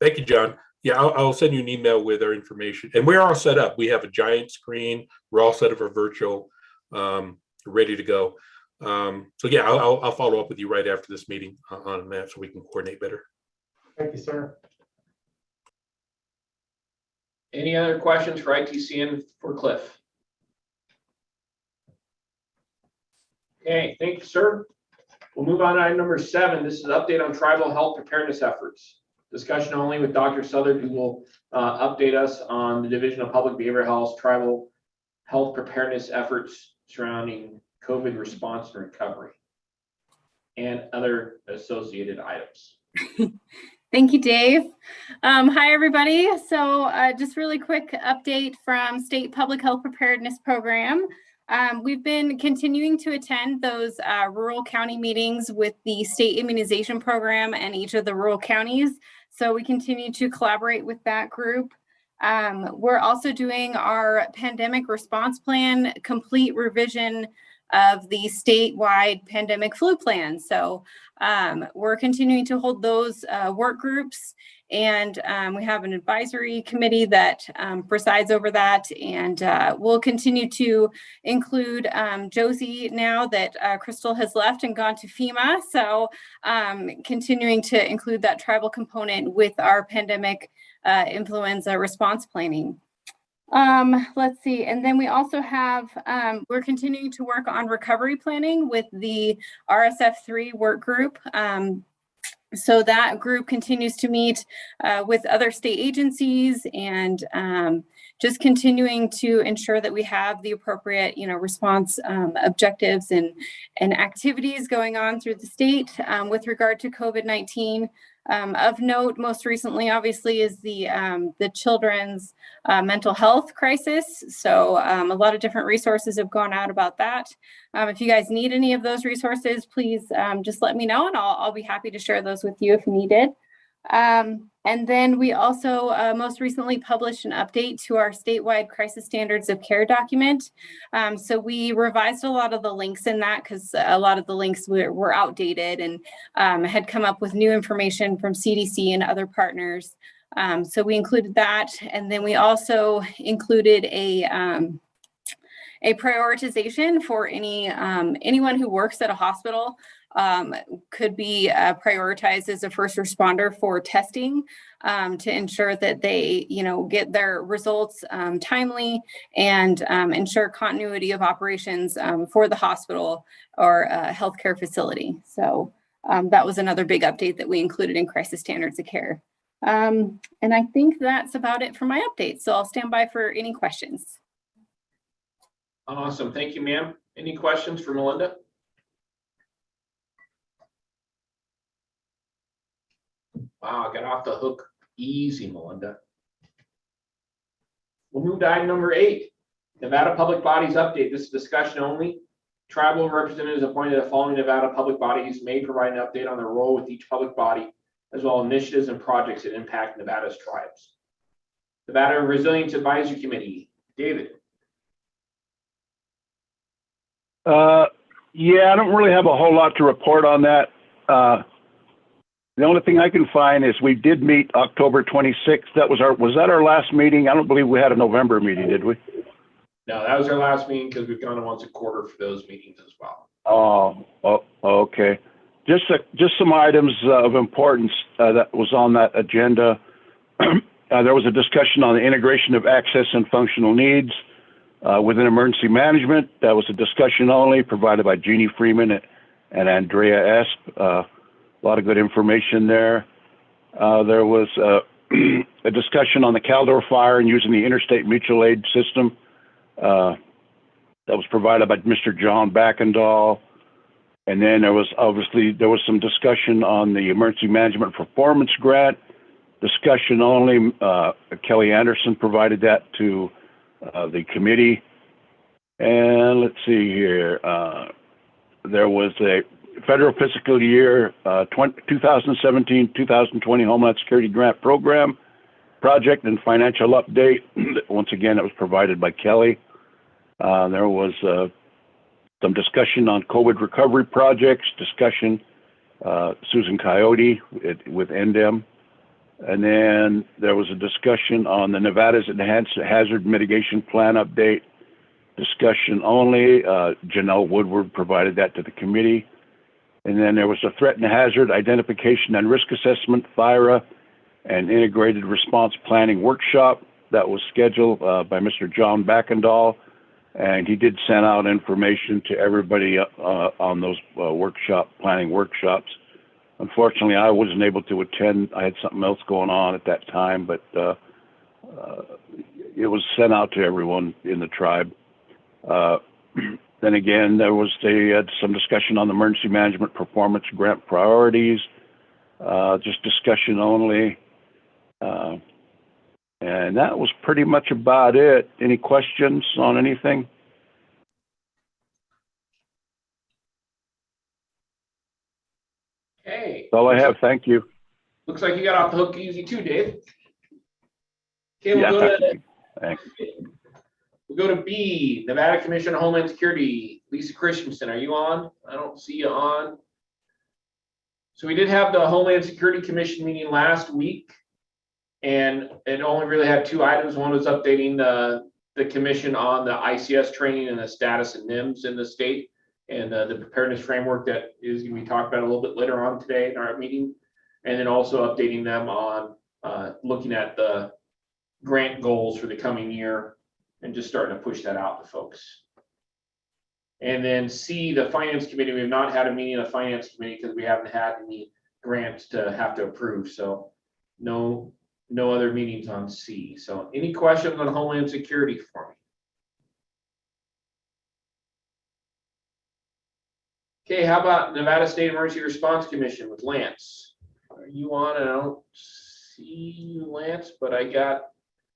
Thank you, John. Yeah, I'll send you an email with our information. And we're all set up. We have a giant screen. We're all set up for virtual, ready to go. So yeah, I'll follow up with you right after this meeting on that so we can coordinate better. Thank you, sir. Any other questions for ITCN for Cliff? Okay, thank you, sir. We'll move on to item number 7. This is an update on tribal health preparedness efforts. Discussion only with Dr. Southard, who will update us on the Division of Public Behavioral Health tribal health preparedness efforts surrounding COVID response and recovery and other associated items. Thank you, Dave. Hi, everybody. So just really quick update from State Public Health Preparedness Program. We've been continuing to attend those rural county meetings with the state immunization program and each of the rural counties. So we continue to collaborate with that group. We're also doing our pandemic response plan complete revision of the statewide pandemic flu plan. So we're continuing to hold those work groups, and we have an advisory committee that presides over that, and we'll continue to include Josie now that Crystal has left and gone to FEMA. So continuing to include that tribal component with our pandemic influenza response planning. Let's see. And then we also have, we're continuing to work on recovery planning with the RSF3 work group. So that group continues to meet with other state agencies and just continuing to ensure that we have the appropriate, response objectives and activities going on through the state with regard to COVID-19. Of note, most recently, obviously, is the children's mental health crisis. So a lot of different resources have gone out about that. If you guys need any of those resources, please just let me know, and I'll be happy to share those with you if needed. And then we also most recently published an update to our statewide crisis standards of care document. So we revised a lot of the links in that because a lot of the links were outdated and had come up with new information from CDC and other partners. So we included that. And then we also included a prioritization for anyone who works at a hospital could be prioritized as a first responder for testing to ensure that they, get their results timely and ensure continuity of operations for the hospital or healthcare facility. So that was another big update that we included in crisis standards of care. And I think that's about it for my update. So I'll stand by for any questions. Awesome. Thank you, ma'am. Any questions for Melinda? Wow, I got off the hook easy, Melinda. We'll move to item number 8, Nevada Public Bodies Update. This is discussion only. Tribal representatives appointed to the following Nevada public bodies may provide an update on their role with each public body, as well as initiatives and projects that impact Nevada's tribes. Nevada Resilience Advisory Committee, David. Yeah, I don't really have a whole lot to report on that. The only thing I can find is we did meet October 26th. Was that our last meeting? I don't believe we had a November meeting, did we? No, that was our last meeting because we've gone once a quarter for those meetings as well. Oh, okay. Just some items of importance that was on that agenda. There was a discussion on the integration of access and functional needs within emergency management. That was a discussion only provided by Jeannie Freeman and Andrea Esp. A lot of good information there. There was a discussion on the Caldor fire and using the interstate mutual aid system. That was provided by Mr. John Backendall. And then there was some discussion on the emergency management performance grant. Discussion only. Kelly Anderson provided that to the committee. And let's see here. There was a federal fiscal year 2017-2020 Homeland Security Grant Program project and financial update. Once again, it was provided by Kelly. There was some discussion on COVID recovery projects, discussion Susan Coyote with NDEM. And then there was a discussion on the Nevada's Enhanced Hazard Mitigation Plan update. Discussion only. Janelle Woodward provided that to the committee. And then there was a threat and hazard identification and risk assessment, FIRA, and integrated response planning workshop that was scheduled by Mr. John Backendall. And he did send out information to everybody on those planning workshops. Unfortunately, I wasn't able to attend. I had something else going on at that time, but it was sent out to everyone in the tribe. Then again, there was some discussion on the emergency management performance grant priorities. just discussion only. And that was pretty much about it. Any questions on anything? Okay. That's all I have. Thank you. Looks like you got off the hook easy too, Dave. Okay, Yeah, thanks. we'll go to B, Nevada Commission on Homeland Security. Lisa Christensen, are you on? I don't see you on. So we did have the Homeland Security Commission meeting last week, and it only really had two items. One was updating the commission on the ICS training and the status of NIMS in the state, and the preparedness framework that is going to be talked about a little bit later on today in our meeting, and then also updating them on looking at the grant goals for the coming year and just starting to push that out to folks. And then C, the finance committee, we have not had a meeting of the finance committee because we haven't had any grants to have to approve. So no other meetings on C. So any questions on Homeland Security for me? Okay, how about Nevada State Emergency Response Commission with Lance? Are you on? I don't see you, Lance, but I got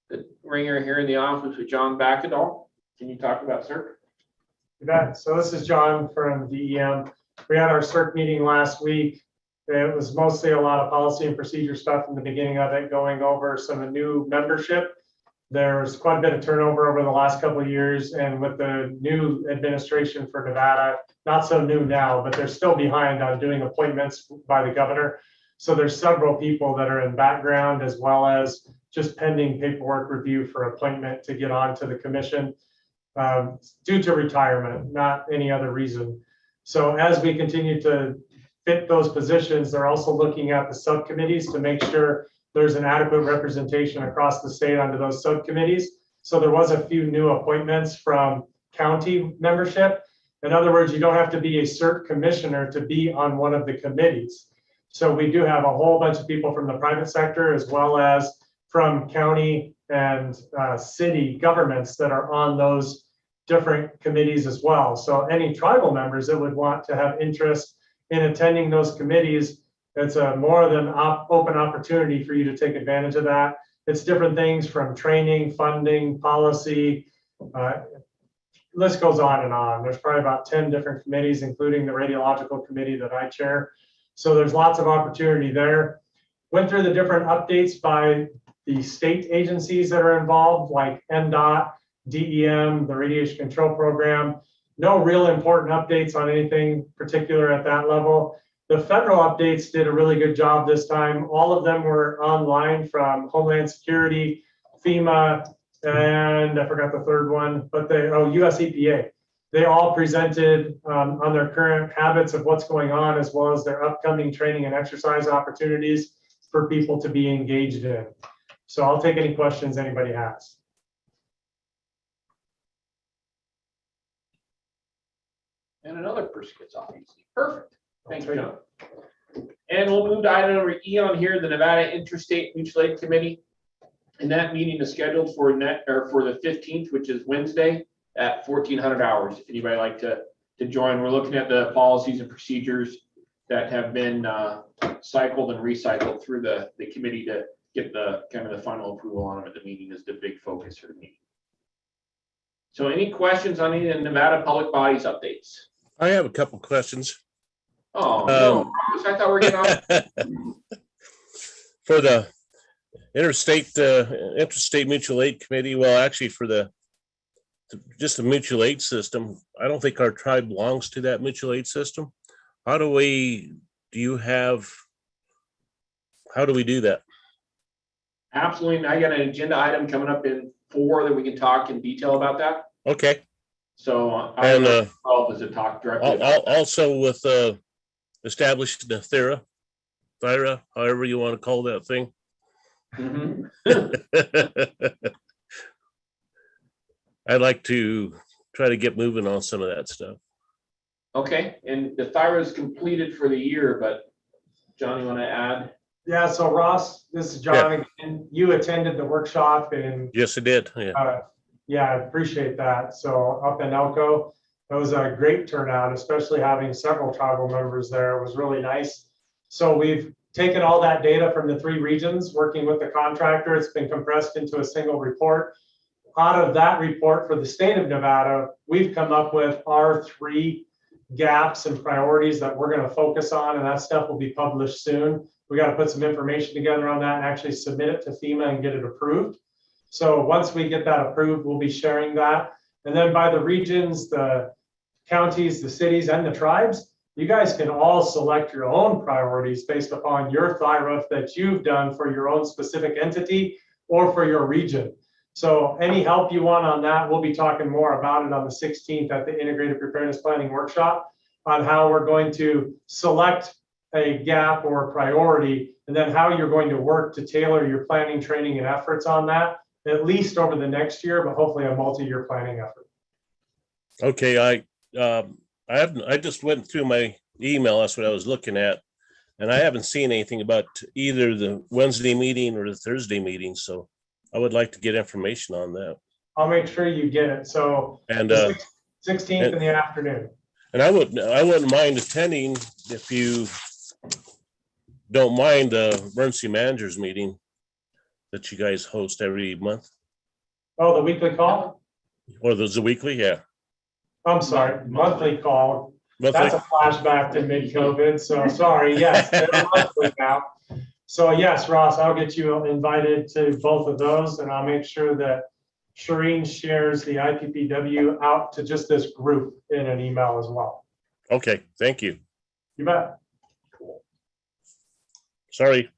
the ringer here in the office with John Backadall. Can you talk about CERC? You bet. So this is John from DEM. We had our CERC meeting last week. It was mostly a lot of policy and procedure stuff in the beginning of it, going over some new membership. There's quite a bit of turnover over the last couple of years, and with the new administration for Nevada, not so new now, but they're still behind on doing appointments by the governor. So there's several people that are in background as well as just pending paperwork review for appointment to get onto the commission due to retirement, not any other reason. So as we continue to fit those positions, they're also looking at the subcommittees to make sure there's an adequate representation across the state under those subcommittees. So there was a few new appointments from county membership. In other words, you don't have to be a CERT commissioner to be on one of the committees. So we do have a whole bunch of people from the private sector as well as from county and city governments that are on those different committees as well. So any tribal members that would want to have interest in attending those committees, it's a more than open opportunity for you to take advantage of that. It's different things from training, funding, policy, list goes on and on. There's probably about 10 different committees, including the radiological committee that I chair. So there's lots of opportunity there. Went through the different updates by the state agencies that are involved, like NDOT, DEM, the Radiation Control Program. No real important updates on anything particular at that level. The federal updates did a really good job this time. All of them were online from Homeland Security, FEMA, and I forgot the third one, but US EPA. They all presented on their current habits of what's going on, as well as their upcoming training and exercise opportunities for people to be engaged in. So I'll take any questions anybody has. And another person gets off easy. Perfect. Thanks, John. And we'll move to item number E on here, the Nevada Interstate Mutual Aid Committee. And that meeting is scheduled for the 15th, which is Wednesday at 1400 hours. If anybody like to join, we're looking at the policies and procedures that have been cycled and recycled through the committee to get the kind of the final approval on them at the meeting is the big focus for the meeting. So any questions on any of the Nevada public bodies updates? I have a couple questions. Oh, no, I thought we were getting on. For the Interstate Mutual Aid Committee, well, actually for just the mutual aid system, I don't think our tribe belongs to that mutual aid system. How do we do that? Absolutely. I got an agenda item coming up in 4 that we can talk in detail about that. Okay. So and does it talk directly also with establishing the THIRA, however you want to call that thing. Mm-hmm. I'd like to try to get moving on some of that stuff. Okay, and the THIRA is completed for the year, but John, you want to add? Yeah, so Ross, this is John again. You attended the workshop and yes, I did. Yeah, I appreciate that. So up in Elko, it was a great turnout, especially having several tribal members there. It was really nice. So we've taken all that data from the 3 regions, working with the contractor. It's been compressed into a single report. Out of that report for the state of Nevada, we've come up with our 3 gaps and priorities that we're going to focus on, and that stuff will be published soon. We got to put some information together on that and actually submit it to FEMA and get it approved. So once we get that approved, we'll be sharing that. And then by the regions, the counties, the cities, and the tribes, you guys can all select your own priorities based upon your THIRF that you've done for your own specific entity or for your region. So any help you want on that, we'll be talking more about it on the 16th at the Integrated Preparedness Planning Workshop on how we're going to select a gap or a priority, and then how you're going to work to tailor your planning, training, and efforts on that, at least over the next year, but hopefully a multi-year planning effort. Okay, I just went through my email. That's what I was looking at, and I haven't seen anything about either the Wednesday meeting or the Thursday meeting. So I would like to get information on that. I'll make sure you get it. So And 16th in the afternoon. And I wouldn't mind attending if you don't mind the emergency managers meeting that you guys host every month. Oh, the weekly call? Or there's a weekly, yeah. I'm sorry, monthly call. Monthly. That's a flashback to mid-COVID, so sorry, yes, they're monthly now. So yes, Ross, I'll get you invited to both of those, and I'll make sure that Shireen shares the IPPW out to just this group in an email as well. Okay, thank you. You bet. Cool. Sorry.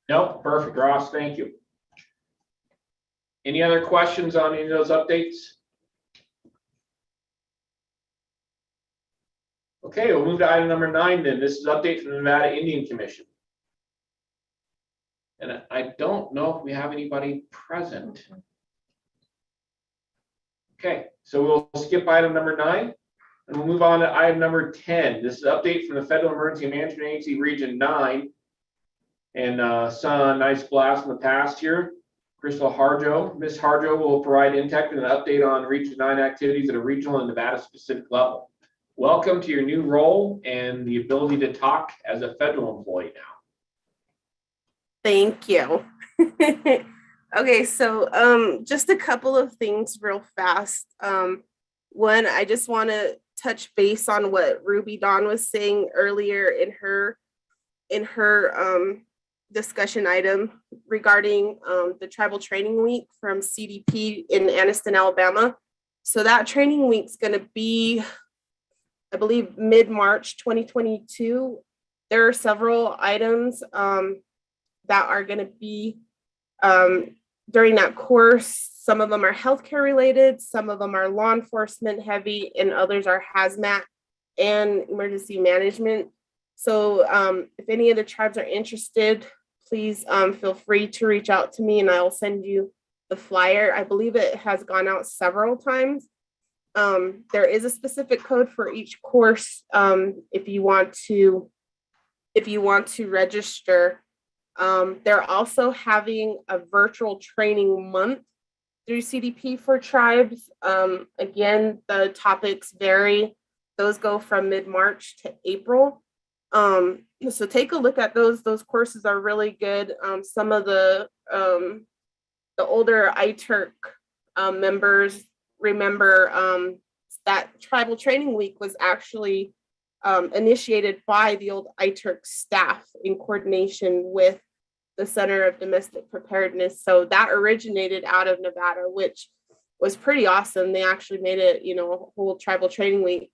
Nope, perfect, Ross, thank you. Any other questions on any of those updates? Okay, we'll move to item number 9 then. This is update from the Nevada Indian Commission. And I don't know if we have anybody present. Okay, so we'll skip item number 9 and we'll move on to item number 10. This is update from the Federal Emergency Management Agency Region 9. And saw a nice blast in the past here. Crystal Harjo. Ms. Harjo will provide Intech and an update on Region 9 activities at a regional and Nevada specific level. Welcome to your new role and the ability to talk as a federal employee now. Thank you. Okay, so just a couple of things real fast. One, I just want to touch base on what Ruby Dawn was saying earlier in her discussion item regarding the Tribal Training Week from CDP in Anniston, Alabama. So that training week's going to be, I believe, mid-March 2022. There are several items that are going to be during that course. Some of them are healthcare related, some of them are law enforcement heavy, and others are hazmat and emergency management. So if any of the tribes are interested, please feel free to reach out to me and I will send you the flyer. I believe it has gone out several times. There is a specific code for each course if you want to register. They're also having a virtual training month through CDP for tribes. Again, the topics vary. Those go from mid-March to April. So take a look at those. Those courses are really good. Some of the older ITERC members remember that Tribal Training Week was actually initiated by the old ITERC staff in coordination with the Center of Domestic Preparedness. So that originated out of Nevada, which was pretty awesome. They actually made it, a whole Tribal Training Week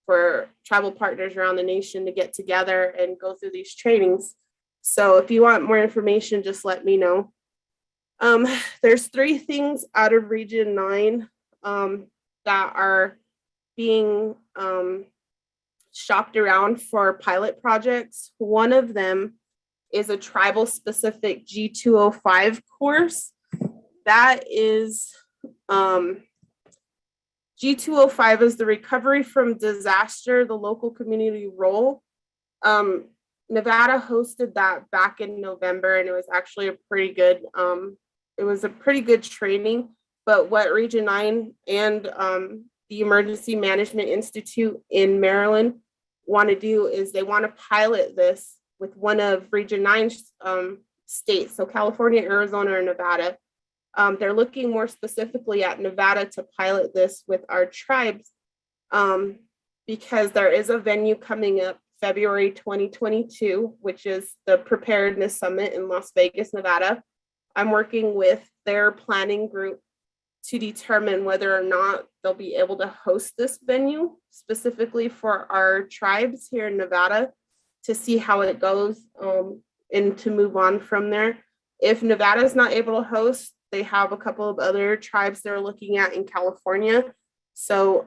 for tribal partners around the nation to get together and go through these trainings. So if you want more information, just let me know. There's 3 things out of Region 9 that are being shopped around for pilot projects. One of them is a tribal specific G205 course. That is G205 is the recovery from disaster, the local community role. Nevada hosted that back in November, and it was actually a pretty good, training. But what Region 9 and the Emergency Management Institute in Maryland want to do is they want to pilot this with one of Region 9 states, so California, Arizona, or Nevada. They're looking more specifically at Nevada to pilot this with our tribes, because there is a venue coming up February 2022, which is the Preparedness Summit in Las Vegas, Nevada. I'm working with their planning group to determine whether or not they'll be able to host this venue specifically for our tribes here in Nevada, to see how it goes, and to move on from there. If Nevada is not able to host, they have a couple of other tribes they're looking at in California. So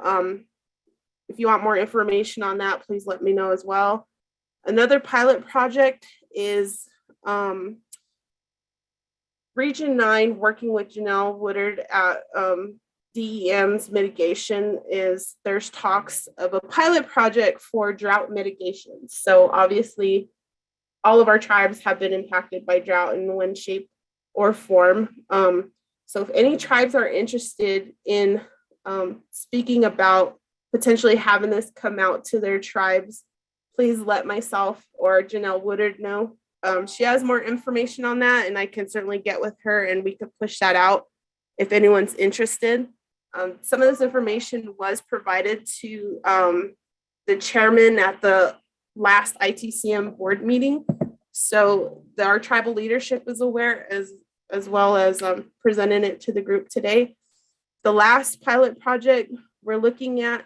if you want more information on that, please let me know as well. Another pilot project is Region 9, working with Janelle Woodard at DEM's Mitigation, is there's talks of a pilot project for drought mitigation. So obviously, all of our tribes have been impacted by drought in one shape or form. So if any tribes are interested in speaking about potentially having this come out to their tribes, please let myself or Janelle Woodard know. She has more information on that, and I can certainly get with her and we could push that out if anyone's interested. Some of this information was provided to the chairman at the last ITCM board meeting. So our tribal leadership is aware, as well as presenting it to the group today. The last pilot project we're looking at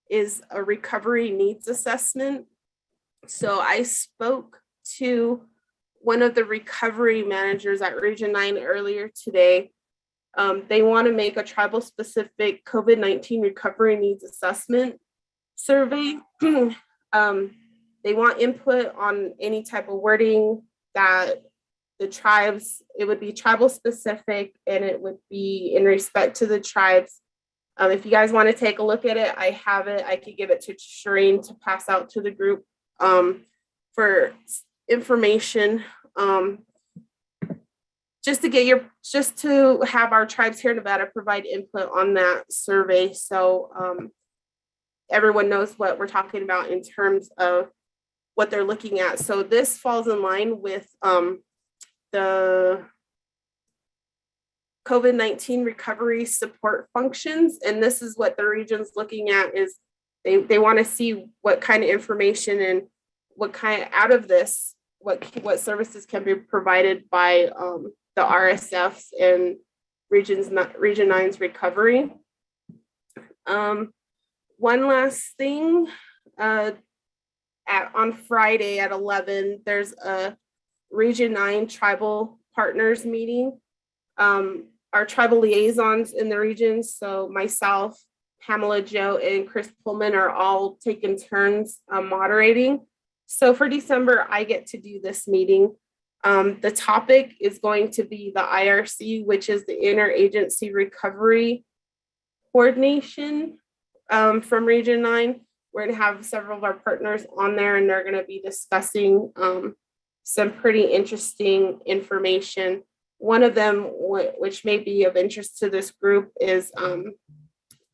is a recovery needs assessment. So I spoke to one of the recovery managers at Region 9 earlier today. They want to make a tribal specific COVID-19 recovery needs assessment survey. They want input on any type of wording that the tribes, it would be tribal specific, and it would be in respect to the tribes. If you guys want to take a look at it, I have it. I could give it to Shireen to pass out to the group for information. Just to have our tribes here in Nevada provide input on that survey, so everyone knows what we're talking about in terms of what they're looking at. So this falls in line with the COVID-19 recovery support functions, and this is what the region's looking at. Is they want to see what kind of information and what kind out of this, what services can be provided by the RSFs and Region 9's recovery. One last thing, on Friday at 11, there's a Region 9 tribal partners meeting. Our tribal liaisons in the region, so myself, Pamela Joe, and Chris Pullman are all taking turns moderating. So for December, I get to do this meeting. The topic is going to be the IRC, which is the Interagency Recovery Coordination from Region 9. We're going to have several of our partners on there, and they're going to be discussing some pretty interesting information. One of them, which may be of interest to this group, is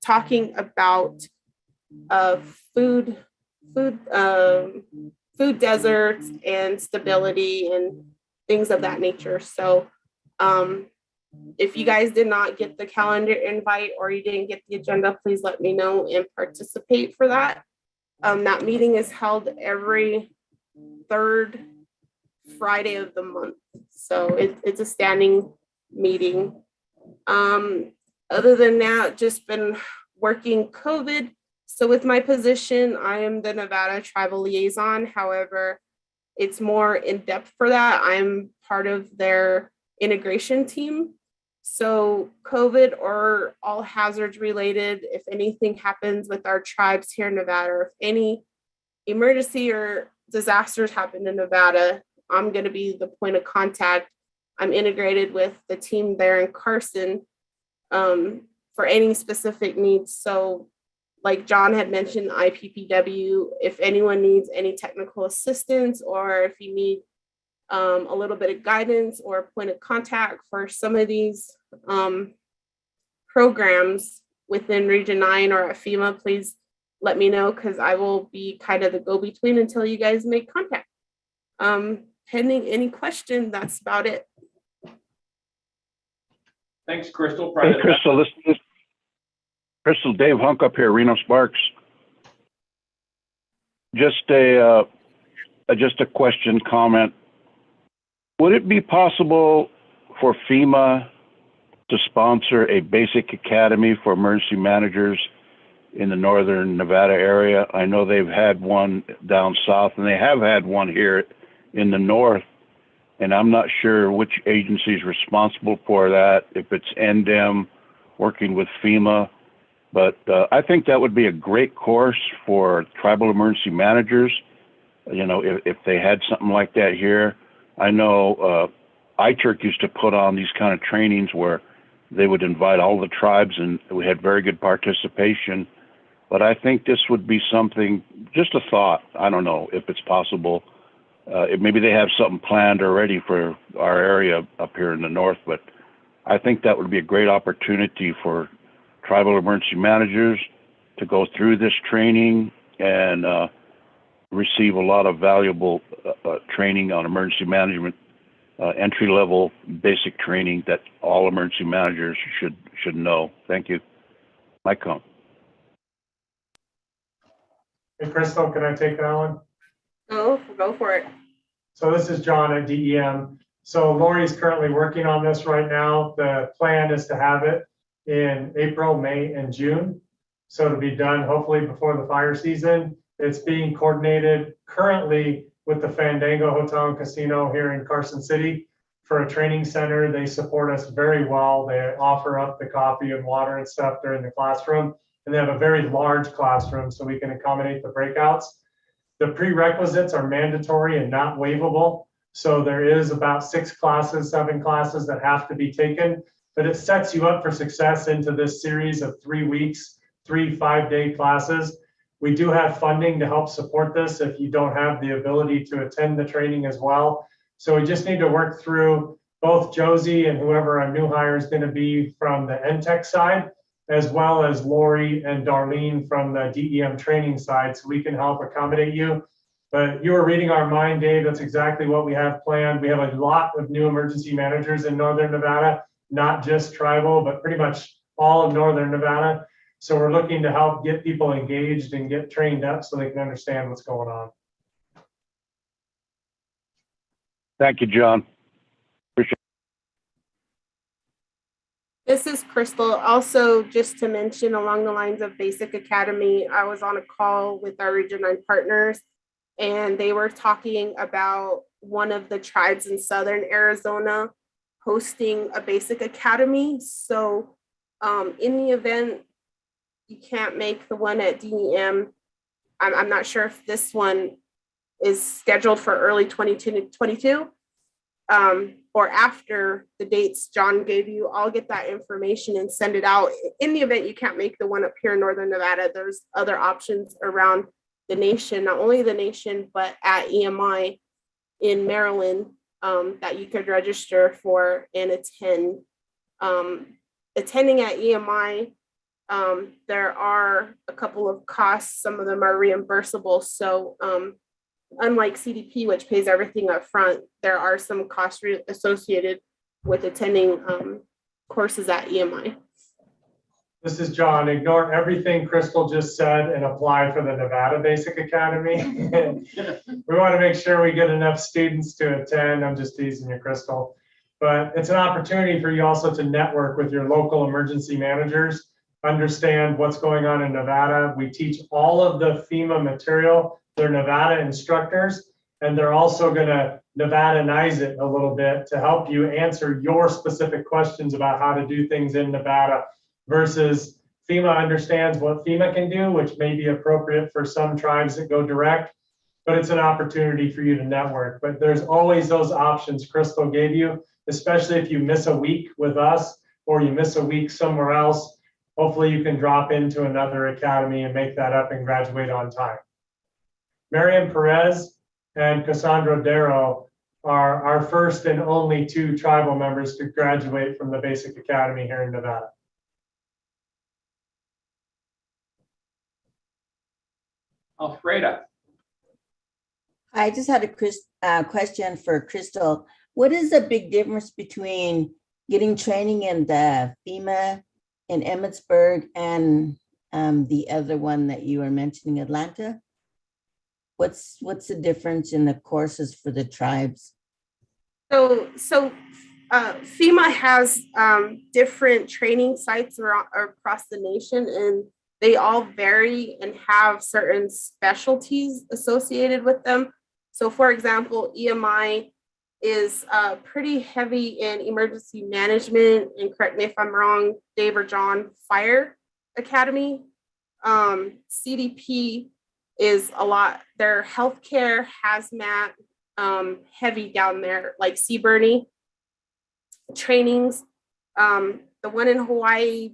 talking about food deserts and stability and things of that nature. So if you guys did not get the calendar invite or you didn't get the agenda, please let me know and participate for that. That meeting is held every third Friday of the month. So it's a standing meeting. Other than that, just been working COVID. So with my position, I am the Nevada Tribal Liaison. However, it's more in depth for that. I'm part of their integration team. So COVID or all hazards related, if anything happens with our tribes here in Nevada, or if any emergency or disasters happen in Nevada, I'm going to be the point of contact. I'm integrated with the team there in Carson for any specific needs. So like John had mentioned, IPPW, if anyone needs any technical assistance, or if you need a little bit of guidance or a point of contact for some of these programs within Region 9 or at Fema, please let me know, because I will be kind of the go-between until you guys make contact. Pending any question, that's about it. Thanks, Crystal. Hey, Probably the best- Crystal, Crystal, Dave Hunk up here, Reno Sparks. Just a question, comment. Would it be possible for FEMA to sponsor a basic academy for emergency managers in the northern Nevada area? I know they've had one down south, and they have had one here in the north, and I'm not sure which agency is responsible for that, if it's NDEM working with FEMA, but I think that would be a great course for tribal emergency managers, you know, if they had something like that here. I know ITERC used to put on these kind of trainings where they would invite all the tribes, and we had very good participation. But I think this would be something, just a thought. I don't know if it's possible. Maybe they have something planned already for our area up here in the north, but I think that would be a great opportunity for tribal emergency managers to go through this training and receive a lot of valuable training on emergency management, entry-level basic training that all emergency managers should know. Thank you. Mike Cohn. Hey, Crystal, can I take that one? Go for it. So this is John at DEM. So Lori's currently working on this right now. The plan is to have it in April, May, and June. So to be done hopefully before the fire season. It's being coordinated currently with the Fandango Hotel and Casino here in Carson City for a training center. They support us very well. They offer up the coffee and water and stuff during the classroom. And they have a very large classroom so we can accommodate the breakouts. The prerequisites are mandatory and not waivable. So there is about 7 classes that have to be taken, but it sets you up for success into this series of 3 weeks, 3 5-day classes. We do have funding to help support this if you don't have the ability to attend the training as well. So we just need to work through both Josie and whoever our new hire is going to be from the NTEC side, as well as Lori and Darlene from the DEM training side, so we can help accommodate you. But you were reading our mind, Dave. That's exactly what we have planned. We have a lot of new emergency managers in Northern Nevada, not just tribal, but pretty much all of Northern Nevada. So we're looking to help get people engaged and get trained up so they can understand what's going on. Thank you, John. This is Crystal. Also, just to mention along the lines of Basic Academy, I was on a call with our Region 9 partners, and they were talking about one of the tribes in Southern Arizona hosting a Basic Academy. So in the event you can't make the one at DEM, I'm not sure if this one is scheduled for early 2022. Or after the dates John gave you, I'll get that information and send it out. In the event you can't make the one up here in Northern Nevada, there's other options around the nation, not only the nation, but at EMI in Maryland that you could register for and attend. Attending at EMI, there are a couple of costs. Some of them are reimbursable. So unlike CDP, which pays everything up front, there are some costs associated with attending courses at EMI. This is John. Ignore everything Crystal just said and apply for the Nevada Basic Academy. We want to make sure we get enough students to attend. I'm just teasing you, Crystal. But it's an opportunity for you also to network with your local emergency managers, understand what's going on in Nevada. We teach all of the FEMA material. They're Nevada instructors, and they're also going to Nevadanize it a little bit to help you answer your specific questions about how to do things in Nevada versus FEMA understands what FEMA can do, which may be appropriate for some tribes that go direct, but it's an opportunity for you to network. But there's always those options Crystal gave you, especially if you miss a week with us or you miss a week somewhere else. Hopefully you can drop into another academy and make that up and graduate on time. Mariam Perez and Cassandra Darrow are our first and only 2 tribal members to graduate from the Basic Academy here in Nevada. Alfreda. I just had a question for Crystal. What is the big difference between getting training in the FEMA in Emmitsburg and the other one that you were mentioning, Atlanta? What's the difference in the courses for the tribes? So FEMA has different training sites across the nation, and they all vary and have certain specialties associated with them. So for example, EMI is pretty heavy in emergency management, and correct me if I'm wrong, Dave or John, Fire Academy. CDP is a lot, their healthcare, hazmat, heavy down there, like CBRNE trainings. The one in Hawaii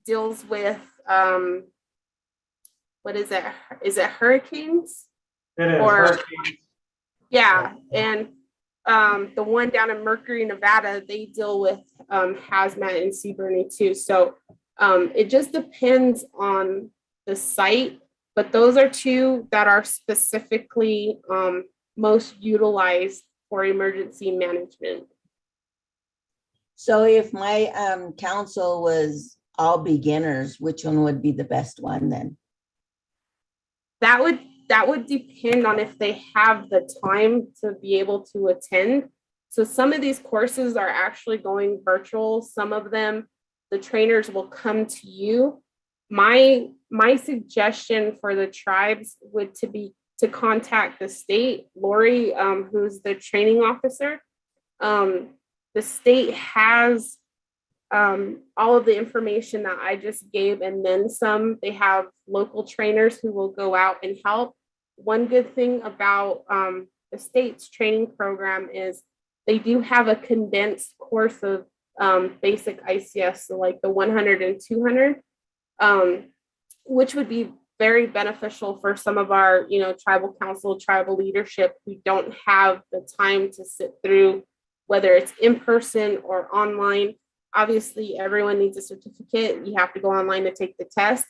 deals with, what is it? Is it hurricanes? It is. Or, Hurricanes. yeah, and the one down in Mercury, Nevada, they deal with hazmat and CBRNE too. So it just depends on the site, but those are two that are specifically most utilized for emergency management. So if my council was all beginners, which one would be the best one then? That would depend on if they have the time to be able to attend. So some of these courses are actually going virtual. Some of them, the trainers will come to you. My suggestion for the tribes would to contact the state, Lori, who's the training officer. The state has all of the information that I just gave, and then some. They have local trainers who will go out and help. One good thing about the state's training program is they do have a condensed course of basic ICS, so like the 100 and 200, which would be very beneficial for some of our, tribal council, tribal leadership who don't have the time to sit through, whether it's in person or online. Obviously, everyone needs a certificate. You have to go online to take the test,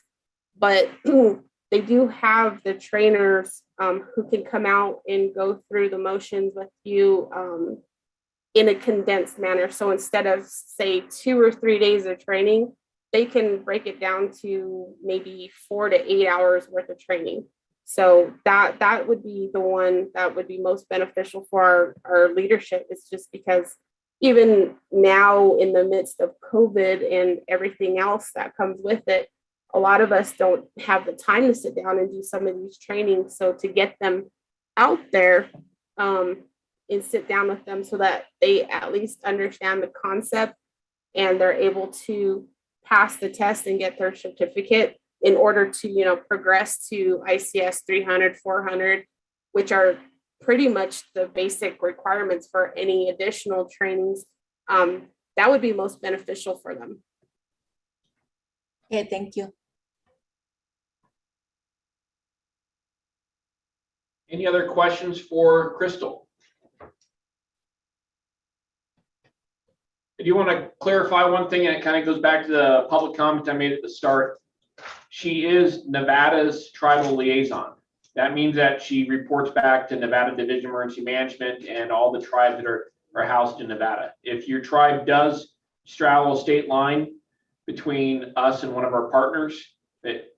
but they do have the trainers who can come out and go through the motions with you in a condensed manner. So instead of, say, 2 or 3 days of training, they can break it down to maybe 4 to 8 hours worth of training. So that would be the one that would be most beneficial for our leadership. It's just because even now in the midst of COVID and everything else that comes with it, a lot of us don't have the time to sit down and do some of these trainings. So to get them out there and sit down with them so that they at least understand the concept and they're able to pass the test and get their certificate in order to, progress to ICS 300, 400, which are pretty much the basic requirements for any additional trainings, that would be most beneficial for them. Okay, thank you. Any other questions for Crystal? I do want to clarify one thing, and it kind of goes back to the public comment I made at the start. She is Nevada's tribal liaison. That means that she reports back to Nevada Division of Emergency Management and all the tribes that are housed in Nevada. If your tribe does straddle a state line between us and one of our partners,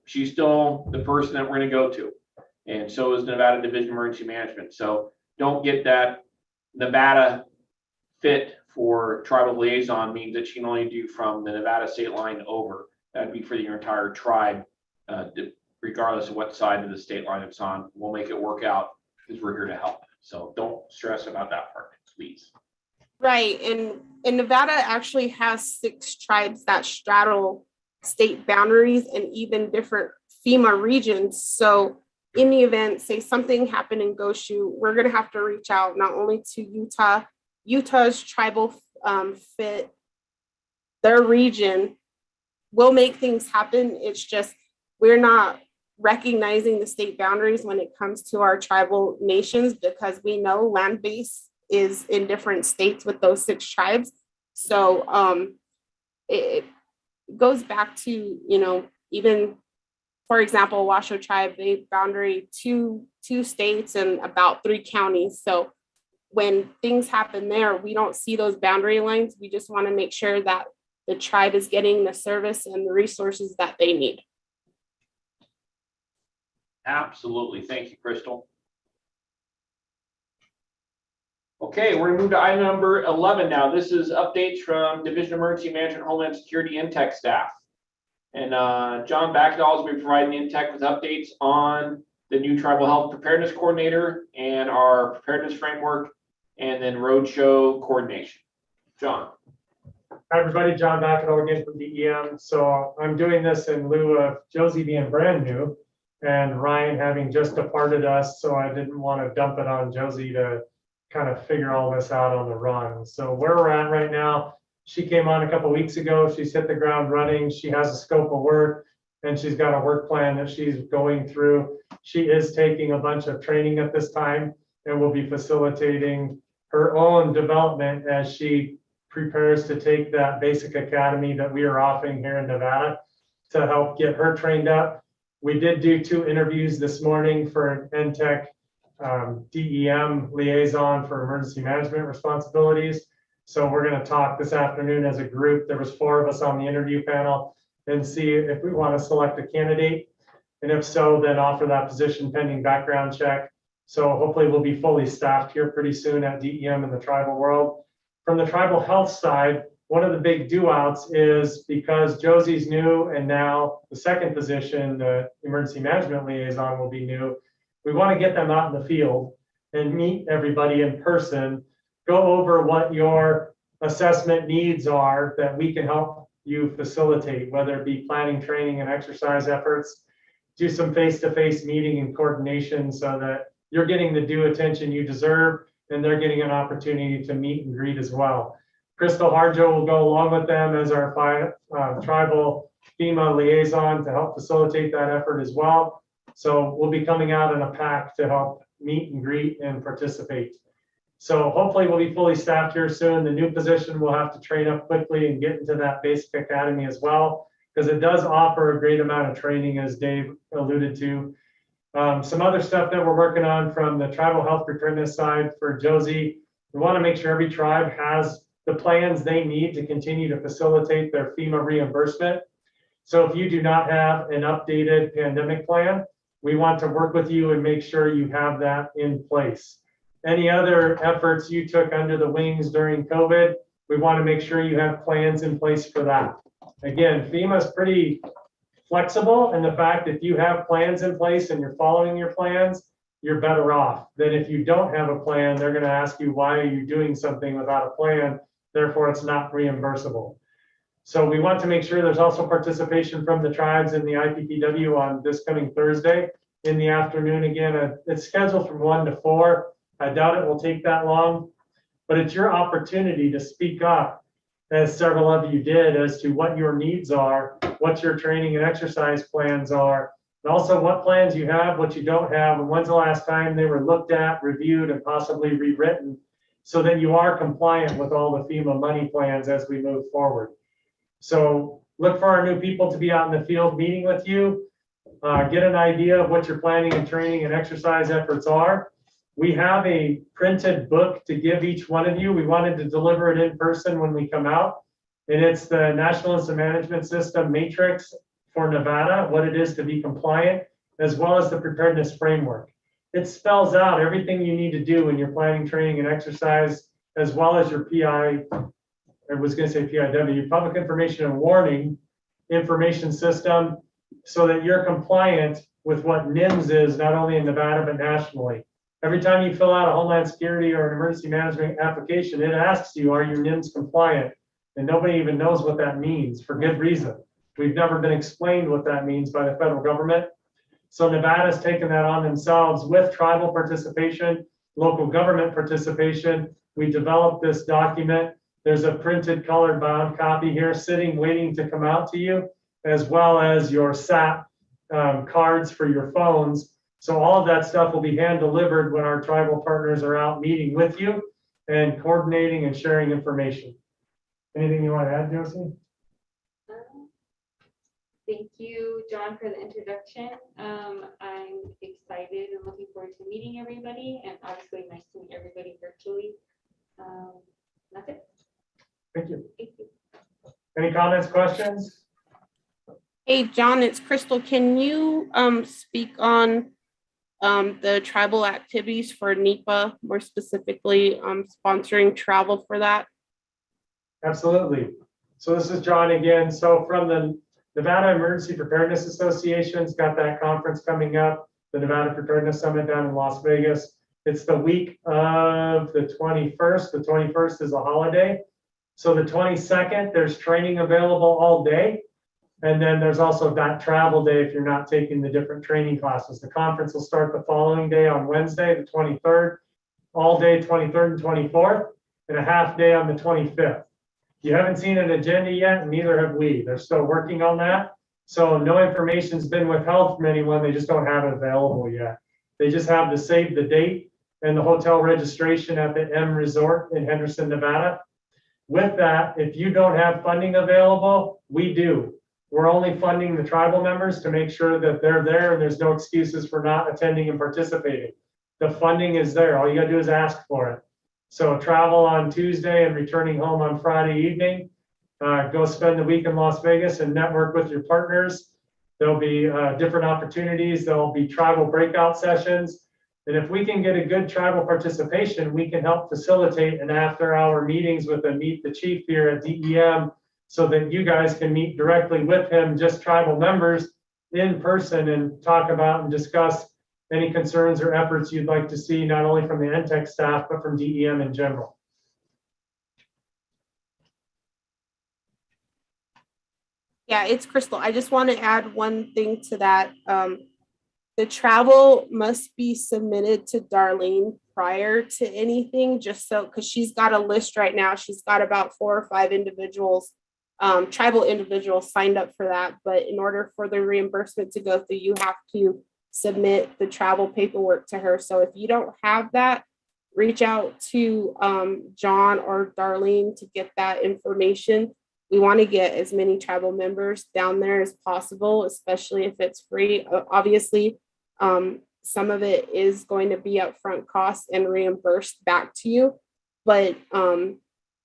she's still the person that we're going to go to. And so is Nevada Division of Emergency Management. So don't get that Nevada fit for tribal liaison means that she can only do from the Nevada state line over. That'd be for your entire tribe, regardless of what side of the state line it's on. We'll make it work out because we're here to help. So don't stress about that part, please. Right. And Nevada actually has 6 tribes that straddle state boundaries and even different FEMA regions. So in the event, say something happened in Goshu, we're going to have to reach out not only to Utah. Utah's tribal fit, their region will make things happen. It's just we're not recognizing the state boundaries when it comes to our tribal nations because we know land base is in different states with those 6 tribes. So it goes back to, even, for example, Washoe tribe, they boundary two states and about 3 counties. So when things happen there, we don't see those boundary lines. We just want to make sure that the tribe is getting the service and the resources that they need. Absolutely. Thank you, Crystal. Okay, we're gonna move to item number 11 now. This is updates from Division of Emergency Management, Homeland Security, InTech staff. And John Backdahl will be providing InTech with updates on the new Tribal Health Preparedness Coordinator and our preparedness framework, and then roadshow coordination. John. Hi, everybody. John Backdahl again from DEM. So I'm doing this in lieu of Josie being brand new and Ryan having just departed us. So I didn't want to dump it on Josie to kind of figure all this out on the run. So where we're at right now, she came on a couple weeks ago. She's hit the ground running. She has a scope of work and she's got a work plan that she's going through. She is taking a bunch of training at this time and will be facilitating her own development as she prepares to take that basic academy that we are offering here in Nevada to help get her trained up. We did do 2 interviews this morning for an NTEC DEM liaison for emergency management responsibilities. So we're going to talk this afternoon as a group. There was 4 of us on the interview panel and see if we want to select a candidate. And if so, then offer that position pending background check. So hopefully we'll be fully staffed here pretty soon at DEM in the tribal world. From the tribal health side, one of the big do-outs is because Josie's new and now the second position, the emergency management liaison, will be new. We want to get them out in the field and meet everybody in person, go over what your assessment needs are that we can help you facilitate, whether it be planning, training, and exercise efforts, do some face-to-face meeting and coordination so that you're getting the due attention you deserve and they're getting an opportunity to meet and greet as well. Crystal Harjo will go along with them as our tribal FEMA liaison to help facilitate that effort as well. So we'll be coming out in a pack to help meet and greet and participate. So hopefully we'll be fully staffed here soon. The new position will have to train up quickly and get into that basic academy as well, because it does offer a great amount of training, as Dave alluded to. Some other stuff that we're working on from the tribal health preparedness side for Josie. We want to make sure every tribe has the plans they need to continue to facilitate their FEMA reimbursement. So if you do not have an updated pandemic plan, we want to work with you and make sure you have that in place. Any other efforts you took under the wings during COVID, we want to make sure you have plans in place for that. Again, FEMA is pretty flexible in the fact if you have plans in place and you're following your plans, you're better off than if you don't have a plan. They're going to ask you, why are you doing something without a plan? Therefore, it's not reimbursable. So we want to make sure there's also participation from the tribes in the IPPW on this coming Thursday in the afternoon. Again, it's scheduled from 1 to 4. I doubt it will take that long, but it's your opportunity to speak up, as several of you did, as to what your needs are, what your training and exercise plans are, and also what plans you have, what you don't have, and when's the last time they were looked at, reviewed, and possibly rewritten, so that you are compliant with all the FEMA money plans as we move forward. So look for our new people to be out in the field meeting with you, get an idea of what your planning and training and exercise efforts are. We have a printed book to give each one of you. We wanted to deliver it in person when we come out. And it's the National Incident Management System Matrix for Nevada, what it is to be compliant, as well as the preparedness framework. It spells out everything you need to do in your planning, training, and exercise, as well as your PI, I was going to say PIW, Public Information and Warning Information System, so that you're compliant with what NIMS is, not only in Nevada, but nationally. Every time you fill out a Homeland Security or an emergency management application, it asks you, are your NIMS compliant? And nobody even knows what that means, for good reason. We've never been explained what that means by the federal government. So Nevada's taken that on themselves with tribal participation, local government participation. We developed this document. There's a printed colored bound copy here sitting, waiting to come out to you, as well as your SAP cards for your phones. So all of that stuff will be hand delivered when our tribal partners are out meeting with you and coordinating and sharing information. Anything you want to add, Josie? Thank you, John, for the introduction. I'm excited and looking forward to meeting everybody, and obviously nice to meet everybody virtually. That's it. Thank you. Thank you. Any comments, questions? Hey, John, it's Crystal. Can you speak on the tribal activities for NEPA, more specifically sponsoring travel for that? Absolutely. So this is John again. So from the Nevada Emergency Preparedness Association's got that conference coming up, the Nevada Preparedness Summit down in Las Vegas. It's the week of the 21st. The 21st is a holiday. So the 22nd, there's training available all day. And then there's also that travel day if you're not taking the different training classes. The conference will start the following day on Wednesday, the 23rd, all day 23rd and 24th, and a half day on the 25th. You haven't seen an agenda yet, and neither have we. They're still working on that. So no information's been withheld from anyone. They just don't have it available yet. They just have to save the date and the hotel registration at the M Resort in Henderson, Nevada. With that, if you don't have funding available, we do. We're only funding the tribal members to make sure that they're there and there's no excuses for not attending and participating. The funding is there. All you gotta do is ask for it. So travel on Tuesday and returning home on Friday evening. Go spend the week in Las Vegas and network with your partners. There'll be different opportunities. There'll be tribal breakout sessions. And if we can get a good tribal participation, we can help facilitate an after-hour meetings with a Meet the Chief here at DEM so that you guys can meet directly with him, just tribal members in person, and talk about and discuss any concerns or efforts you'd like to see, not only from the NTEC staff, but from DEM in general. Yeah, it's Crystal. I just want to add one thing to that. The travel must be submitted to Darlene prior to anything, just so, because she's got a list right now. She's got about 4 or 5 individuals, tribal individuals signed up for that. But in order for the reimbursement to go through, you have to submit the travel paperwork to her. So if you don't have that, reach out to John or Darlene to get that information. We want to get as many tribal members down there as possible, especially if it's free. Obviously, some of it is going to be upfront costs and reimbursed back to you, but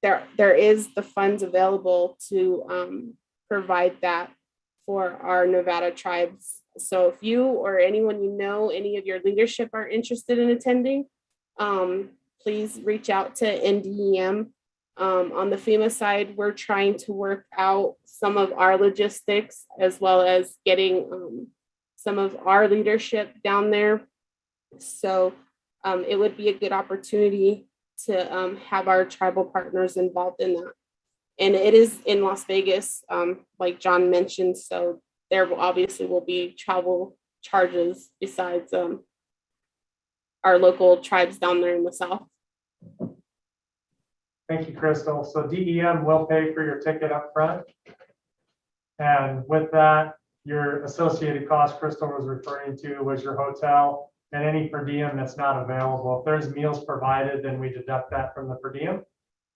there is the funds available to provide that for our Nevada tribes. So if you or anyone you know, any of your leadership are interested in attending, please reach out to NDEM. On the FEMA side, we're trying to work out some of our logistics as well as getting some of our leadership down there. So it would be a good opportunity to have our tribal partners involved in that. And it is in Las Vegas, like John mentioned, so there obviously will be travel charges besides our local tribes down there in the South. Thank you, Crystal. So DEM will pay for your ticket up front. And with that, your associated cost Crystal was referring to was your hotel and any per diem that's not available. If there's meals provided, then we deduct that from the per diem.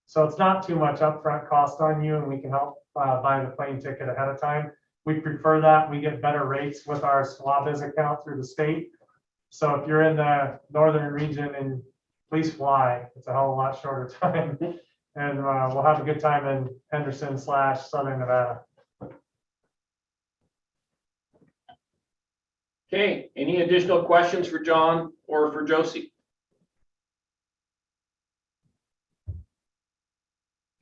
So it's not too much upfront cost on you, and we can help buy the plane ticket ahead of time. We prefer that. We get better rates with our SWABIZ account through the state. So if you're in the northern region, and please fly. It's a hell of a lot shorter time. And we'll have a good time in Henderson/Southern Nevada. Okay, any additional questions for John or for Josie?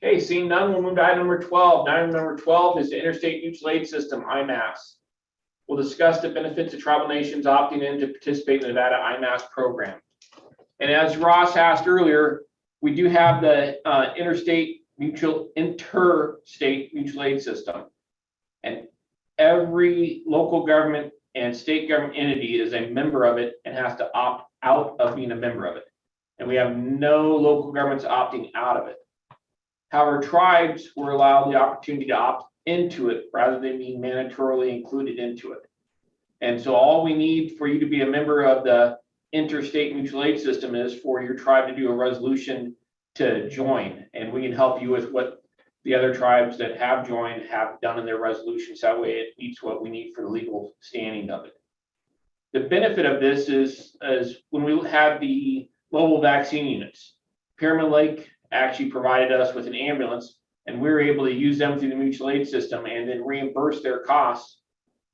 Okay, seeing none, we'll move to item number 12. Item number 12 is the Interstate Mutual Aid System, IMAS. We'll discuss the benefits of tribal nations opting in to participate in the Nevada IMAS program. And as Ross asked earlier, we do have the interstate mutual aid system. And every local government and state government entity is a member of it and has to opt out of being a member of it. And we have no local governments opting out of it. However, tribes were allowed the opportunity to opt into it rather than being mandatorily included into it. And so all we need for you to be a member of the interstate mutual aid system is for your tribe to do a resolution to join, and we can help you with what the other tribes that have joined have done in their resolutions. That way it meets what we need for the legal standing of it. The benefit of this is when we had the mobile vaccine units, Pyramid Lake actually provided us with an ambulance, and we were able to use them through the mutual aid system and then reimburse their costs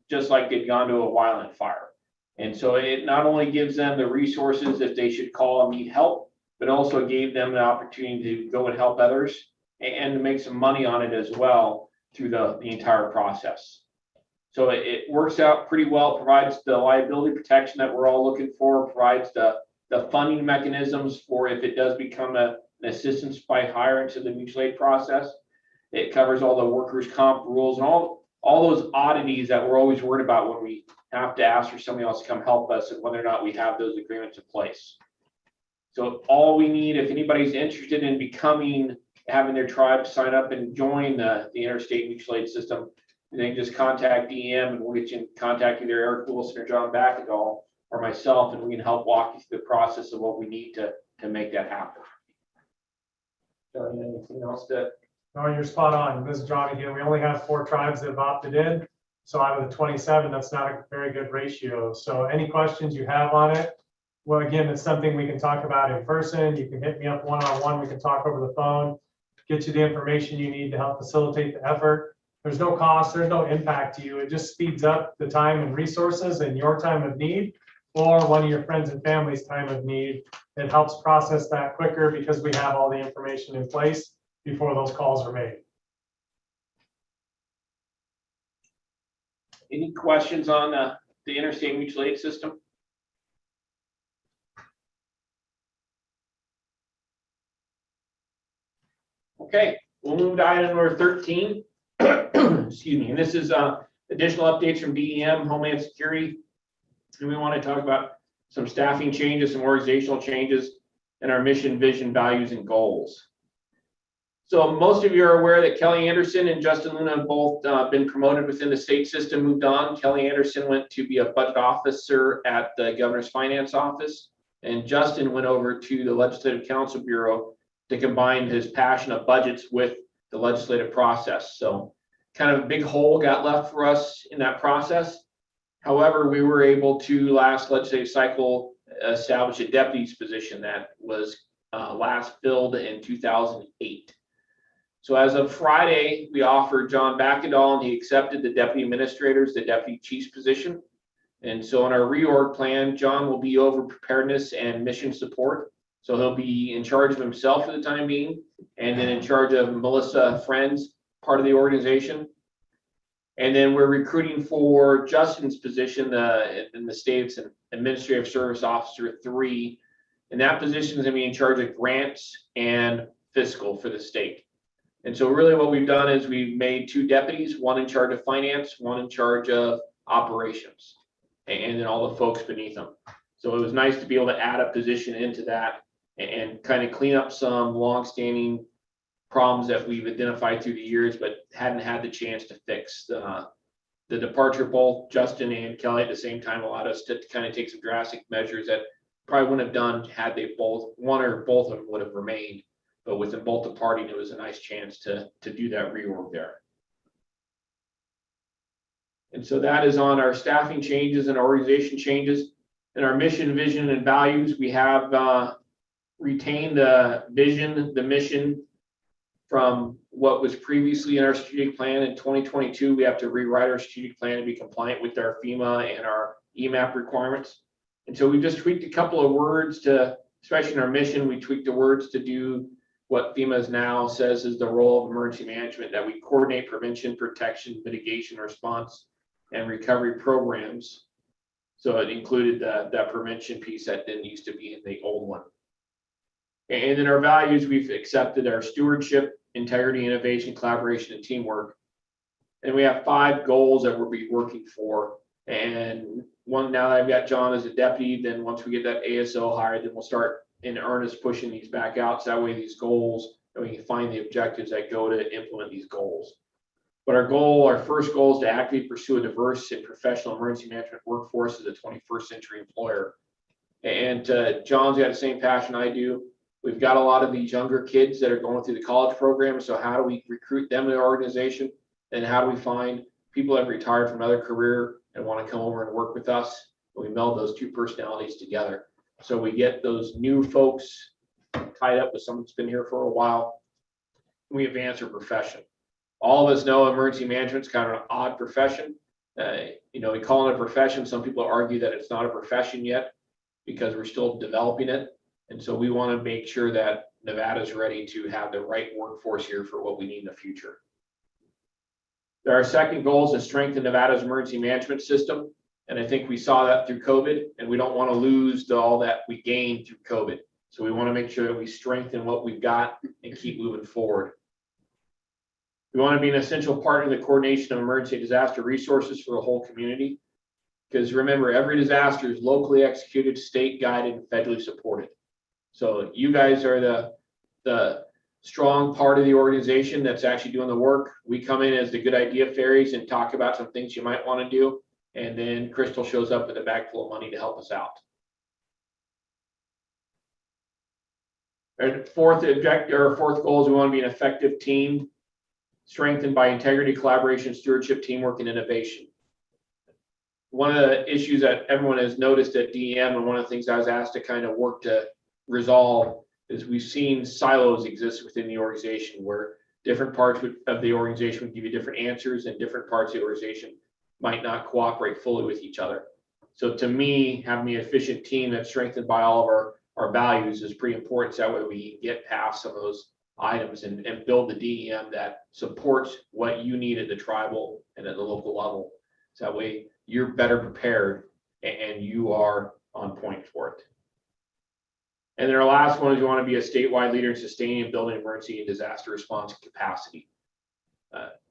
just like they'd gone to a wildland fire. And so it not only gives them the resources if they should call and need help, but also gave them the opportunity to go and help others and to make some money on it as well through the entire process. So it works out pretty well, provides the liability protection that we're all looking for, provides the funding mechanisms for if it does become an assistance by hire into the mutual aid process. It covers all the workers' comp rules and all those oddities that we're always worried about when we have to ask for somebody else to come help us and whether or not we have those agreements in place. So all we need, if anybody's interested in having their tribe sign up and join the interstate mutual aid system, then just contact DM and we'll get you in contact either Eric Wilson or John Backendall or myself, and we can help walk you through the process of what we need to make that happen. John, anything else to? No, you're spot on. This is John again. We only have 4 tribes that have opted in. So out of the 27, that's not a very good ratio. So any questions you have on it, well, again, it's something we can talk about in person. You can hit me up one-on-one. We can talk over the phone, get you the information you need to help facilitate the effort. There's no cost, there's no impact to you. It just speeds up the time and resources and your time of need or one of your friends and family's time of need. It helps process that quicker because we have all the information in place before those calls are made. Any questions on the interstate mutual aid system? Okay, we'll move to item number 13. Excuse me, and this is additional updates from DEM, Homeland Security. And we want to talk about some staffing changes, some organizational changes, and our mission, vision, values, and goals. So most of you are aware that Kelly Anderson and Justin Luna have both been promoted within the state system, moved on. Kelly Anderson went to be a budget officer at the governor's finance office, and Justin went over to the Legislative Council Bureau to combine his passion of budgets with the legislative process. So kind of a big hole got left for us in that process. However, we were able to last legislative cycle establish a deputy's position that was last filled in 2008. So as of Friday, we offered John Backendall, and he accepted the deputy administrator's, the deputy chief's position. And so in our reorg plan, John will be over preparedness and mission support. So he'll be in charge of himself for the time being, and then in charge of Melissa Friends, part of the organization. And then we're recruiting for Justin's position in the state's Administrative Service Officer 3. And that position is going to be in charge of grants and fiscal for the state. And so really what we've done is we've made 2 deputies, one in charge of finance, one in charge of operations, and then all the folks beneath them. So it was nice to be able to add a position into that and kind of clean up some longstanding problems that we've identified through the years, but hadn't had the chance to fix. The departure of both Justin and Kelly at the same time allowed us to kind of take some drastic measures that probably wouldn't have done had they both, one or both of them would have remained. But with them both departing, it was a nice chance to do that reorg there. And so that is on our staffing changes and organization changes. And our mission, vision, and values, we have retained the vision, the mission from what was previously in our strategic plan. In 2022, we have to rewrite our strategic plan to be compliant with our FEMA and our EMAP requirements. And so we just tweaked a couple of words to, especially in our mission, we tweaked the words to do what FEMA now says is the role of emergency management, that we coordinate prevention, protection, mitigation, response, and recovery programs. So it included that prevention piece that didn't used to be in the old one. And in our values, we've accepted our stewardship, integrity, innovation, collaboration, and teamwork. And we have 5 goals that we'll be working for. And one, now that I've got John as a deputy, then once we get that ASO hired, then we'll start in earnest pushing these back out. So that way these goals, and we can find the objectives that go to implement these goals. But our first goal is to actively pursue a diverse and professional emergency management workforce as a 21st century employer. And John's got the same passion I do. We've got a lot of these younger kids that are going through the college program. So how do we recruit them to the organization? And how do we find people that have retired from another career and want to come over and work with us? And we meld those two personalities together. So we get those new folks tied up with someone that's been here for a while. We advance their profession. All of us know emergency management is kind of an odd profession. We call it a profession. Some people argue that it's not a profession yet because we're still developing it. And so we want to make sure that Nevada is ready to have the right workforce here for what we need in the future. Our second goal is to strengthen Nevada's emergency management system. And I think we saw that through COVID, and we don't want to lose all that we gained through COVID. So we want to make sure that we strengthen what we've got and keep moving forward. We want to be an essential partner in the coordination of emergency disaster resources for the whole community. Because remember, every disaster is locally executed, state guided, and federally supported. So you guys are the strong part of the organization that's actually doing the work. We come in as the good idea fairies and talk about some things you might want to do. And then Crystal shows up with a bag full of money to help us out. Our fourth objective, or fourth goal is we want to be an effective team, strengthened by integrity, collaboration, stewardship, teamwork, and innovation. One of the issues that everyone has noticed at DEM, and one of the things I was asked to kind of work to resolve, is we've seen silos exist within the organization where different parts of the organization would give you different answers, and different parts of the organization might not cooperate fully with each other. So to me, having an efficient team that's strengthened by all of our values is pretty important. So that way we get past some of those items and build the DEM that supports what you need at the tribal and at the local level. So that way you're better prepared and you are on point for it. And then our last one is we want to be a statewide leader in sustaining and building emergency and disaster response capacity.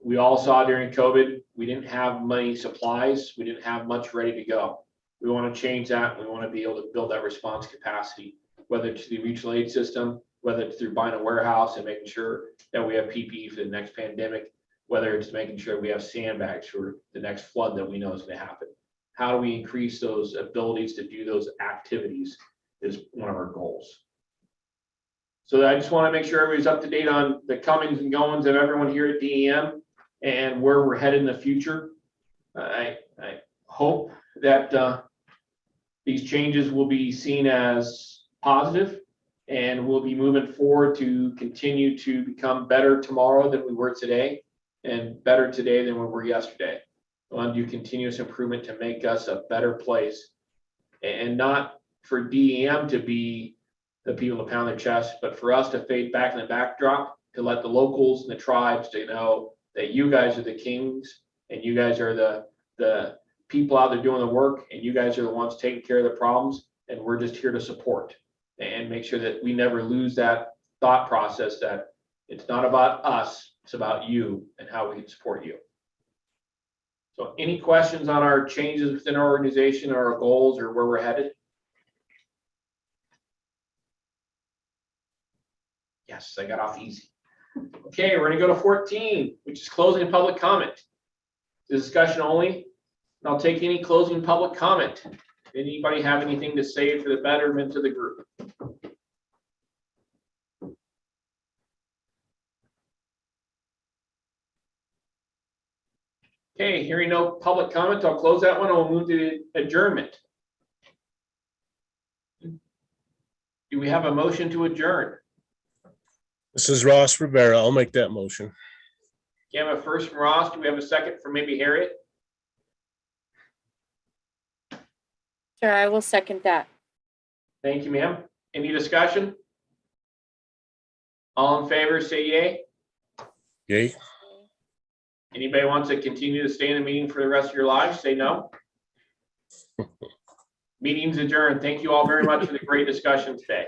We all saw during COVID, we didn't have many supplies. We didn't have much ready to go. We want to change that. We want to be able to build that response capacity, whether it's the mutual aid system, whether it's through buying a warehouse and making sure that we have PPE for the next pandemic, whether it's making sure we have sandbags for the next flood that we know is going to happen. How do we increase those abilities to do those activities is one of our goals. So I just want to make sure everybody's up to date on the comings and goings of everyone here at DEM and where we're headed in the future. I hope that these changes will be seen as positive, and we'll be moving forward to continue to become better tomorrow than we were today, and better today than we were yesterday. We want to do continuous improvement to make us a better place, and not for DEM to be the people to pound their chest, but for us to fade back in the backdrop, to let the locals and the tribes to know that you guys are the kings, and you guys are the people out there doing the work, and you guys are the ones taking care of the problems, and we're just here to support and make sure that we never lose that thought process that it's not about us, it's about you and how we can support you. So any questions on our changes within our organization or our goals or where we're headed? Yes, I got off easy. Okay, we're gonna go to 14, which is closing public comment. Discussion only. And I'll take any closing public comment. Anybody have anything to say for the betterment of the group? Okay, hearing no public comment, I'll close that one. I'll move to adjournment. Do we have a motion to adjourn? This is Ross Rivera. I'll make that motion. You have a first from Ross. Do we have a second from maybe Harriet? Sure, I will second that. Thank you, ma'am. Any discussion? All in favor, say yay. Yay. Anybody wants to continue to stay in the meeting for the rest of your lives, say no. Meeting's adjourned. Thank you all very much for the great discussion today.